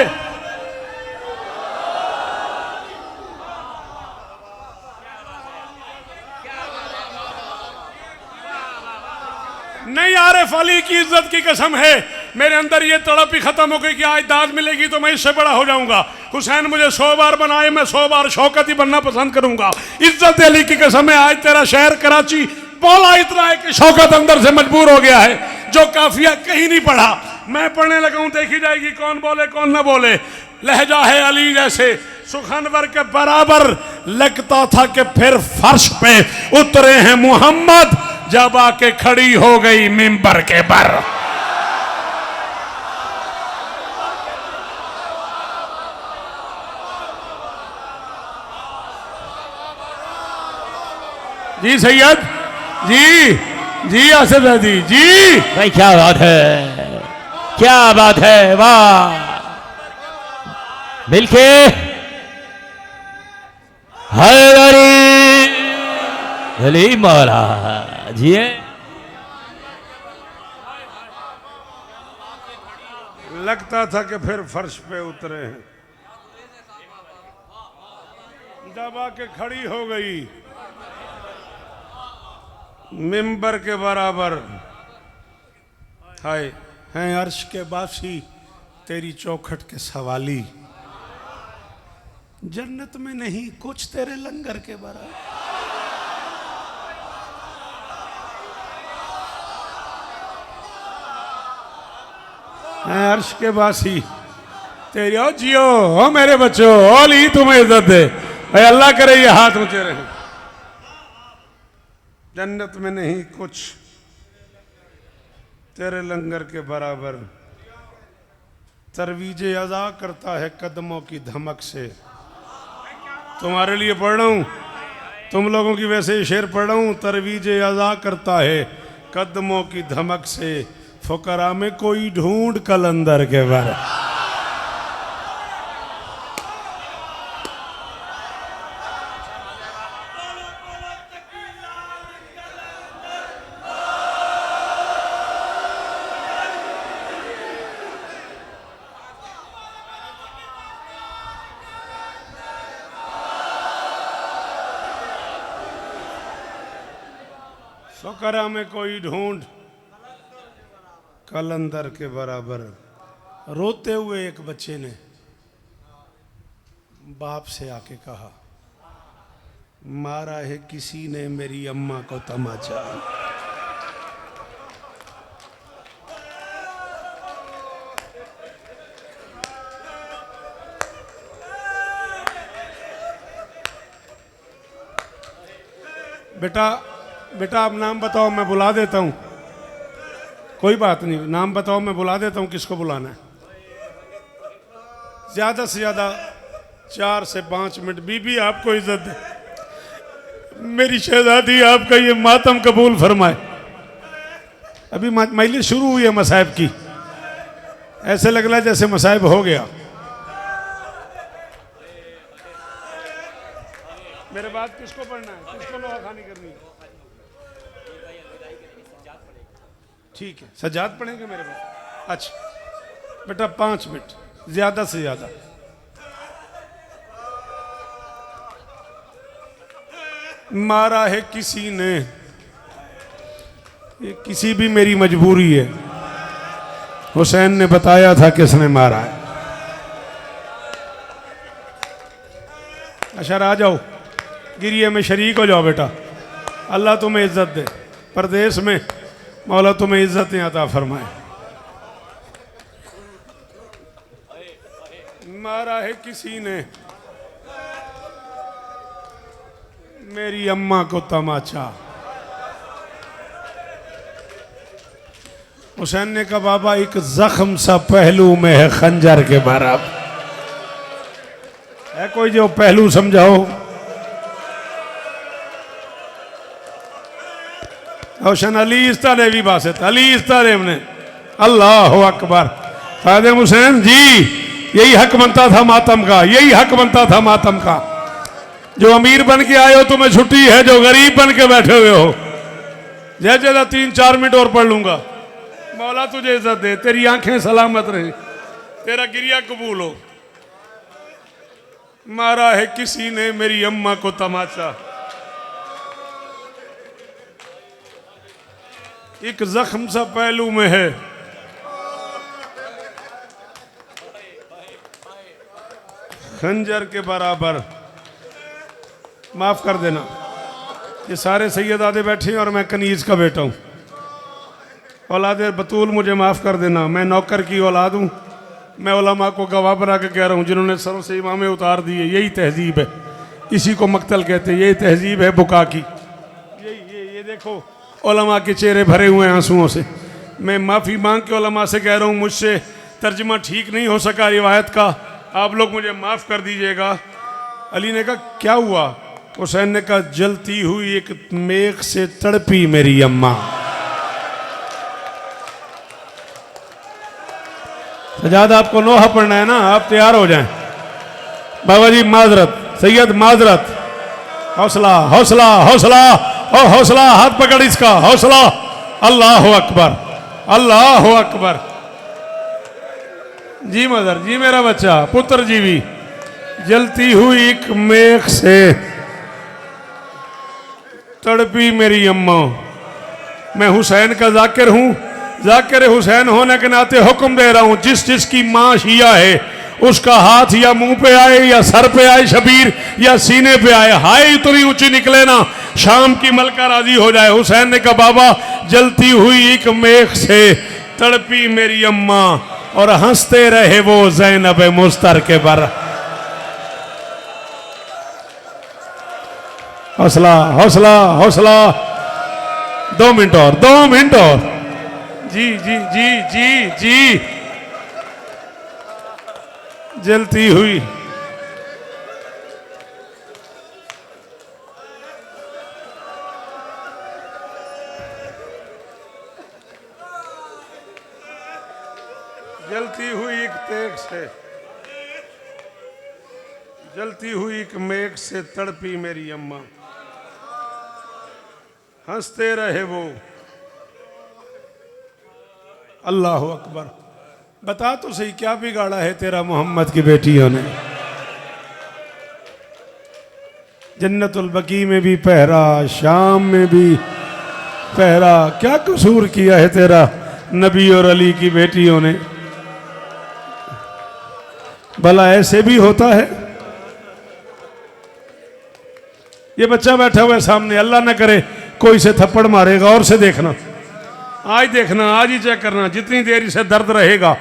नहीं, आरिफ अली की इज्जत की कसम है, मेरे अंदर ये तड़प ही खत्म हो गई कि आज दाद मिलेगी तो मैं इससे बड़ा हो जाऊंगा। हुसैन मुझे 100 बार बनाए, मैं 100 बार शौकत ही बनना पसंद करूंगा। इज्जत अली की कसम है, आज तेरा शहर कराची बोला इतना है कि शौकत अंदर से मजबूर हो गया है। जो काफिया कहीं नहीं पढ़ा, मैं पढ़ने लगा हूं, देखी जाएगी कौन बोले कौन ना बोले। लहजा है अली जैसे सुखनवर के बराबर, लगता था कि फिर फर्श पे उतरे हैं मोहम्मद, जब आके खड़ी हो गई मिंबर के बर। जी सैयद जी आसिफ अहदी जी। भाई क्या बात है, क्या बात है, वाह। मिलके हैदरी अली महाराज जी। लगता था कि फिर फर्श पे उतरे हैं, दबा के खड़ी हो गई मिंबर के बराबर। हाय हैं अर्श के बासी तेरी चौखट के सवाली, जन्नत में नहीं कुछ तेरे लंगर के बराबर। हैं अर्श के बासी तेरी, ओ जियो ओ मेरे बच्चों, ओ ली तुम्हें इज्जत दे भाई, अल्लाह करे ये हाथ ऊंचे रहे। जन्नत में नहीं कुछ तेरे लंगर के बराबर, तरवीजे अज़ा करता है कदमों की धमक से। तुम्हारे लिए पढ़ रहा हूँ, तुम लोगों की वैसे ही शेर पढ़ रहा हूँ। तरवीजे अज़ा करता है कदमों की धमक से, फुकरा में कोई ढूंढ कलंदर के बराबर। फुकरा में कोई ढूंढ कलंदर के बराबर। रोते हुए एक बच्चे ने बाप से आके कहा, मारा है किसी ने मेरी अम्मा को तमाचा। बेटा बेटा आप नाम बताओ, मैं बुला देता हूँ। कोई बात नहीं, नाम बताओ, मैं बुला देता हूँ। किसको बुलाना है? ज्यादा से ज्यादा 4 से 5 मिनट। बीबी आपको इज्जत दे, मेरी शहजादी आपका ये मातम कबूल फरमाए। अभी महिला शुरू हुई है मसाइब की, ऐसे लग रहा है जैसे मसाइब हो गया। मेरे बाद किसको पढ़ना है, किसको लोहा खानी करनी है? ठीक है, सजाद पढ़ेंगे मेरे पास। अच्छा बेटा 5 मिनट, ज्यादा से ज्यादा। मारा है किसी ने, ये किसी भी मेरी मजबूरी है। हुसैन ने बताया था किसने मारा है। अच्छा आ जाओ, गिरिए में शरीक हो जाओ बेटा। अल्लाह तुम्हें इज्जत दे, परदेश में मौला तुम्हें इज्जतें अता फरमाए। मारा है किसी ने मेरी अम्मा को तमाचा। हुसैन ने कहा बाबा एक जख्म सा पहलू में है खंजर के बराबर। है कोई जो पहलू समझाओ? हुसैन अली इस्ताले भी बासित, अली इस्ताले ने। अल्लाह अकबर। खादिम हुसैन जी, यही हक बनता था मातम का, यही हक बनता था मातम का। जो अमीर बन के आए हो तुम्हें छुट्टी है, जो गरीब बन के बैठे हुए हो जय जय 3-4 मिनट और पढ़ लूंगा। मौला तुझे इज्जत दे, तेरी आंखें सलामत रहे, तेरा गिरिया कबूल हो। मारा है किसी ने मेरी अम्मा को तमाचा, एक जख्म सा पहलू में है खंजर के बराबर। माफ कर देना, ये सारे सैयदादे बैठे हैं और मैं कनीज का बेटा हूँ। औलाद बतूल मुझे माफ़ कर देना, मैं नौकर की औलाद हूँ। मैं उलमा को गवाह बना के कह रहा हूँ, जिन्होंने सरों से इमामे उतार दिए। यही तहजीब है, इसी को मक्तल कहते हैं। यही तहजीब है बुका की। ये देखो उलमा के चेहरे भरे हुए हैं आंसुओं से। मैं माफ़ी मांग के उलमा से कह रहा हूँ, मुझसे तर्जमा ठीक नहीं हो सका रिवायत का, आप लोग मुझे माफ़ कर दीजिएगा। अली ने कहा क्या हुआ? हुसैन ने कहा जलती हुई एक मेख से तड़पी मेरी अम्मा। सजाद आपको नोहा पढ़ना है ना, आप तैयार हो जाएं। बाबा जी माजरत, सैयद माजरत, हौसला हौसला हौसला और हौसला, हाथ पकड़ इसका, हौसला। अल्लाह अकबर, अल्लाह अकबर। जी मदर जी, मेरा बच्चा पुत्र जी भी। जलती हुई एक मेख से तड़पी मेरी अम्मा। मैं हुसैन का जाकिर हूं, जाकिर हुसैन होने के नाते हुक्म दे रहा हूं, जिस जिसकी मां शिया है उसका हाथ या मुंह पे आए या सर पे आए शबीर, या सीने पे आए, हाय इतनी ऊंची निकले ना, शाम की मलका राजी हो जाए। हुसैन ने कहा बाबा जलती हुई एक मेख से तड़पी मेरी अम्मा, और हंसते रहे वो ज़ैनब मुस्तर के बर। हौसला हौसला हौसला। 2 मिनट और, 2 मिनट और। जी जी जी जी जी। जलती हुई जलती हुई एक तेग से, जलती हुई एक मेघ से तड़पी मेरी अम्मा, हंसते रहे वो। अल्लाह अकबर। बता तो सही क्या बिगाड़ा है तेरा मोहम्मद की बेटियों ने? जन्नतुल बकी में भी पहरा, शाम में भी पहरा, क्या कसूर किया है तेरा नबी और अली की बेटियों ने? भला ऐसे भी होता है? ये बच्चा बैठा हुआ है सामने, अल्लाह न करे कोई से थप्पड़ मारेगा, और से देखना, आज देखना, आज ही चेक करना, जितनी देर इसे दर्द रहेगा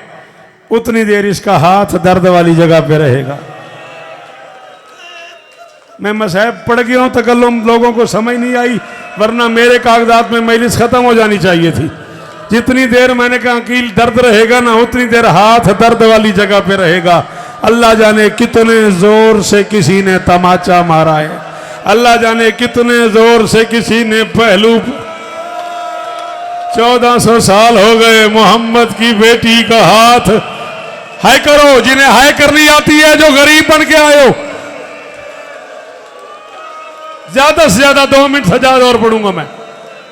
उतनी देर इसका हाथ दर्द वाली जगह पे रहेगा। मैं मसाइब पढ़ गया हूं, तकल्लुम लोगों को समझ नहीं आई, वरना मेरे कागजात में मजलिस खत्म हो जानी चाहिए थी। जितनी देर मैंने कहा कील दर्द रहेगा ना, उतनी देर हाथ दर्द वाली जगह पे रहेगा। अल्लाह जाने कितने जोर से किसी ने तमाचा मारा है, अल्लाह जाने कितने जोर से किसी ने पहलू। 1400 साल हो गए मोहम्मद की बेटी का हाथ। हाय करो जिन्हें हाय करनी आती है, जो गरीब बन के आए हो। ज्यादा से ज्यादा 2 मिनट सजाद और पढ़ूंगा मैं,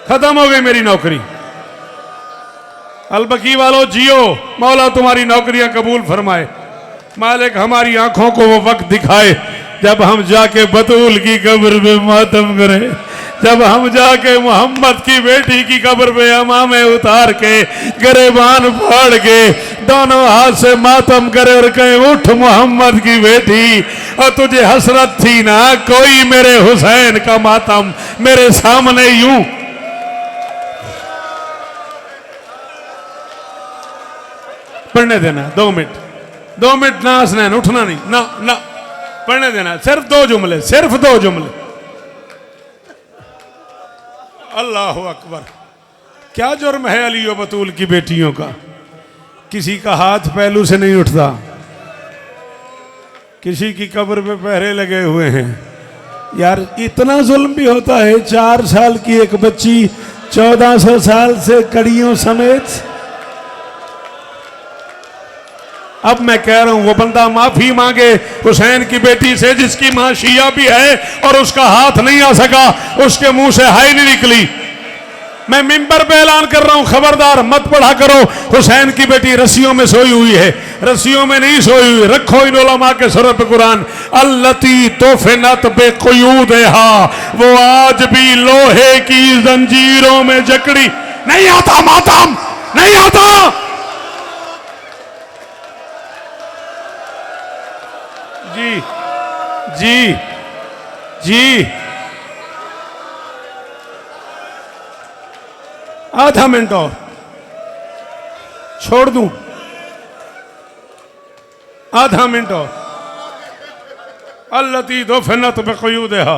खत्म हो गई मेरी नौकरी। अलबकी वालों जियो, मौला तुम्हारी नौकरियां कबूल फरमाए। मालिक हमारी आंखों को वो वक्त दिखाए जब हम जाके बतूल की कब्र पे मातम करें, जब हम जाके मोहम्मद की बेटी की कब्र पे अमामे उतार के गिरेबान फाड़ के दोनों हाथ से मातम करे और कहे उठ मोहम्मद की बेटी। और तुझे हसरत थी ना कोई मेरे हुसैन का मातम मेरे सामने यूं। पढ़ने देना 2 मिनट, 2 मिनट ना हंसना, उठना नहीं ना ना, पढ़ने देना, सिर्फ 2 जुमले, सिर्फ 2 जुमले। अल्लाह अकबर। क्या जुर्म है अली और बतूल की बेटियों का? किसी का हाथ पहलू से नहीं उठता, किसी की कब्र पे पहरे लगे हुए हैं। यार इतना जुल्म भी होता है? 4 साल की एक बच्ची 1400 साल से कड़ियों समेत। अब मैं कह रहा हूं वो बंदा माफी मांगे हुसैन की बेटी से जिसकी मां शिया भी है और उसका हाथ नहीं आ सका, उसके मुंह से हाय नहीं निकली। मैं मिंबर पे ऐलान कर रहा हूं, खबरदार मत पढ़ा करो हुसैन की बेटी रस्सियों में सोई हुई है, रस्सियों में नहीं सोई हुई। रखो इन उलमा के सर पे कुरान, अल्लती तोफिनत बेक़ुयूदहा, वो आज भी लोहे की जंजीरों में जकड़ी। नहीं आता मातम, नहीं आता। जी जी जी, आधा मिनट और छोड़ दूं, आधा मिनट और। अल्लती दो फिनत बेक़यूदहा,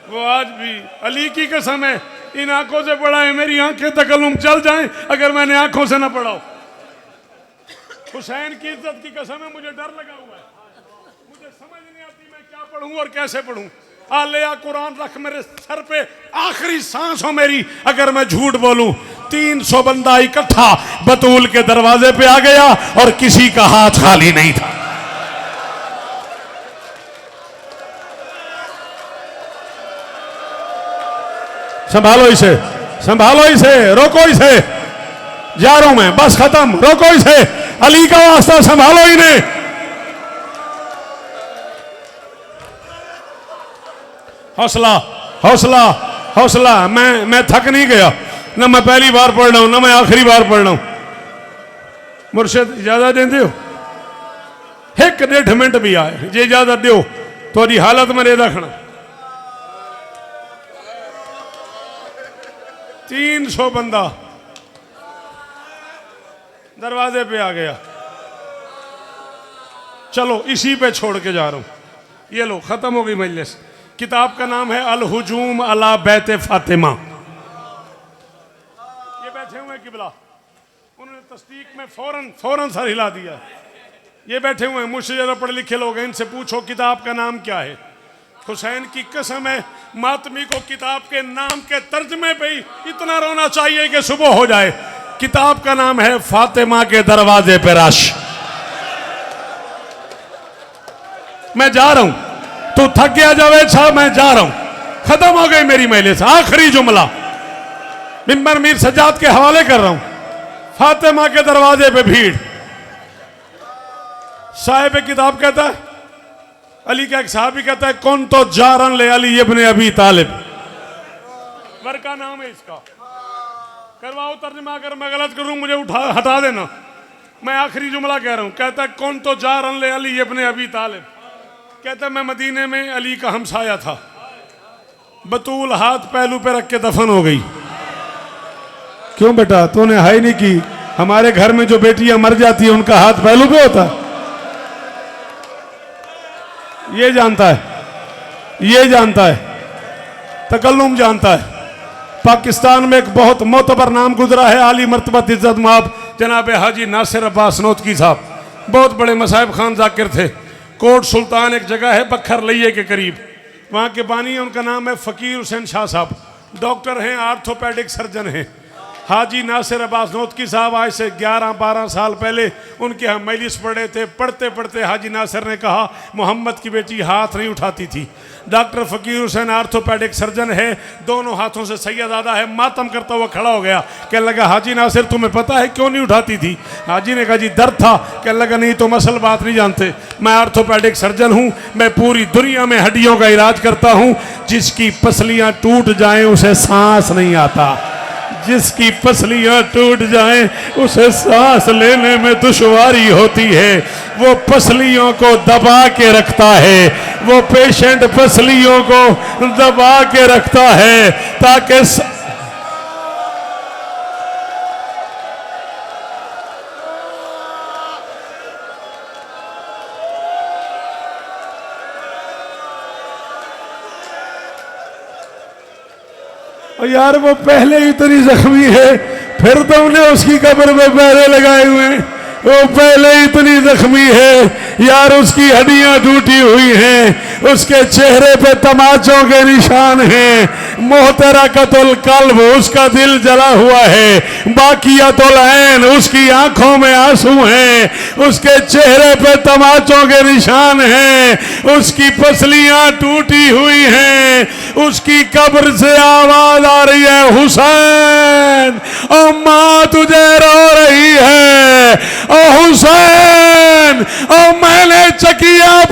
वो आज भी अली की कसम है, इन आंखों से पढ़ा है, मेरी आंखें तकल्लुम चल जाएं अगर मैंने आंखों से ना पढ़ा। हुसैन की इज्जत की कसम है, मुझे डर लगा हुआ है, मुझे समझ नहीं आती मैं क्या पढ़ूं और कैसे पढ़ूं। आलिया कुरान रख मेरे सर पे, आखिरी सांस हो मेरी अगर मैं झूठ बोलूं। 300 बंदा इकट्ठा बतूल के दरवाजे पे आ गया और किसी का हाथ खाली नहीं था। संभालो इसे, संभालो इसे, रोको इसे, जा रहा हूं मैं, बस खत्म, रोको इसे, अली का वास्ता संभालो इन्हें। हौसला हौसला हौसला, मैं थक नहीं गया, ना मैं पहली बार पढ़ रहा हूं ना मैं आखिरी बार पढ़ रहा हूं। मुर्शिद इजाजत देंदे हो? 1.5 मिनट भी आए जे इजाजत दो तो हालत मेरे रखना। 300 बंदा दरवाजे पे आ गया, चलो इसी पे छोड़ के जा रहा हूं। ये लो खत्म हो गई मजलिस। किताब का नाम है अल हुजूम अला बैत फातिमा। ये बैठे हुए किबला, उन्होंने तस्दीक में फौरन सर हिला दिया। ये बैठे हुए मुझसे ज़रा पढ़े लिखे लोग हैं, इनसे पूछो किताब का नाम क्या है। हुसैन की कसम है, मातमी को किताब के नाम के तर्जमे पे ही इतना रोना चाहिए कि सुबह हो जाए। किताब का नाम है फातिमा के दरवाजे पे रश। मैं जा रहा हूं, तू थक गया जावेद साहब, मैं जा रहा हूं, खत्म हो गई मेरी मजलिस। आखिरी जुमला मिंबर मीर सज्जाद के हवाले कर रहा हूं। फातिमा के दरवाजे पे भीड़। साहिब किताब कहता है, अली का एक साहबी कहता है, कौन तो जारन ले अली इब्ने अबी तालिब, वर का नाम है इसका, करवाओ तर्जुमा, अगर मैं गलत करूं मुझे हटा देना। मैं आखिरी जुमला कह रहा हूं। कहता है कौन तो जारन ले अली इब्ने अबी तालिब, कहता है मैं मदीने में अली का हमसाया था, बतूल हाथ पहलू पे रख के दफन हो गई। क्यों बेटा तूने हाई नहीं की? हमारे घर में जो बेटियां मर जाती है उनका हाथ पहलू पे होता है। ये जानता है, ये जानता है, तकल्लुम जानता है। पाकिस्तान में एक बहुत मोतबर नाम गुजरा है, आली मर्तबत इज्जत माब जनाब हाजी नासिर अब्बास नोतकी साहब, बहुत बड़े मसाहिब खान जाकिर थे। कोट सुल्तान एक जगह है बखर लइये के करीब, वहाँ के बानी है, उनका नाम है फ़कीर हुसैन शाह साहब, डॉक्टर हैं, आर्थोपेडिक सर्जन हैं। हाजी नासिर अब्बास नोतकी साहब आज से 11-12 साल पहले उनके यहाँ मजलिस पढ़े थे। पढ़ते पढ़ते हाजी नासिर ने कहा मोहम्मद की बेटी हाथ नहीं उठाती थी। डॉक्टर फ़कीर हुसैन आर्थोपेडिक सर्जन है, दोनों हाथों से सैयदादा है, मातम करता हुआ खड़ा हो गया। कहने लगा हाजी नासिर तुम्हें पता है क्यों नहीं उठाती थी? हाजी ने कहा जी दर्द था। कहने लगा नहीं तुम असल बात नहीं जानते, मैं आर्थोपेडिक सर्जन हूँ, मैं पूरी दुनिया में हड्डियों का इलाज करता हूँ। जिसकी पसलियाँ टूट जाएँ उसे सांस नहीं आता, जिसकी पसलियां टूट जाएं उसे सांस लेने में दुश्वारी होती है। वो पसलियों को दबा के रखता है, वो पेशेंट पसलियों को दबा के रखता है ताकि यार वो पहले ही इतनी जख्मी है, फिर तुमने उसकी कब्र में पैरे लगाए हुए हैं। वो पहले ही इतनी जख्मी है यार, उसकी हड्डियां टूटी हुई हैं, उसके चेहरे पे तमाचों के निशान हैं। मोहतरकतुल कल्ब, उसका दिल जला हुआ है। बाकियतुल ऐन, उसकी आंखों में आंसू हैं, उसके चेहरे पे तमाचों के निशान हैं, उसकी पसलियां टूटी हुई हैं। उसकी कब्र से आवाज आ रही है हुसैन, ओ माँ तुझे रो रही है, ओ हुसैन, ओ मैंने चकिया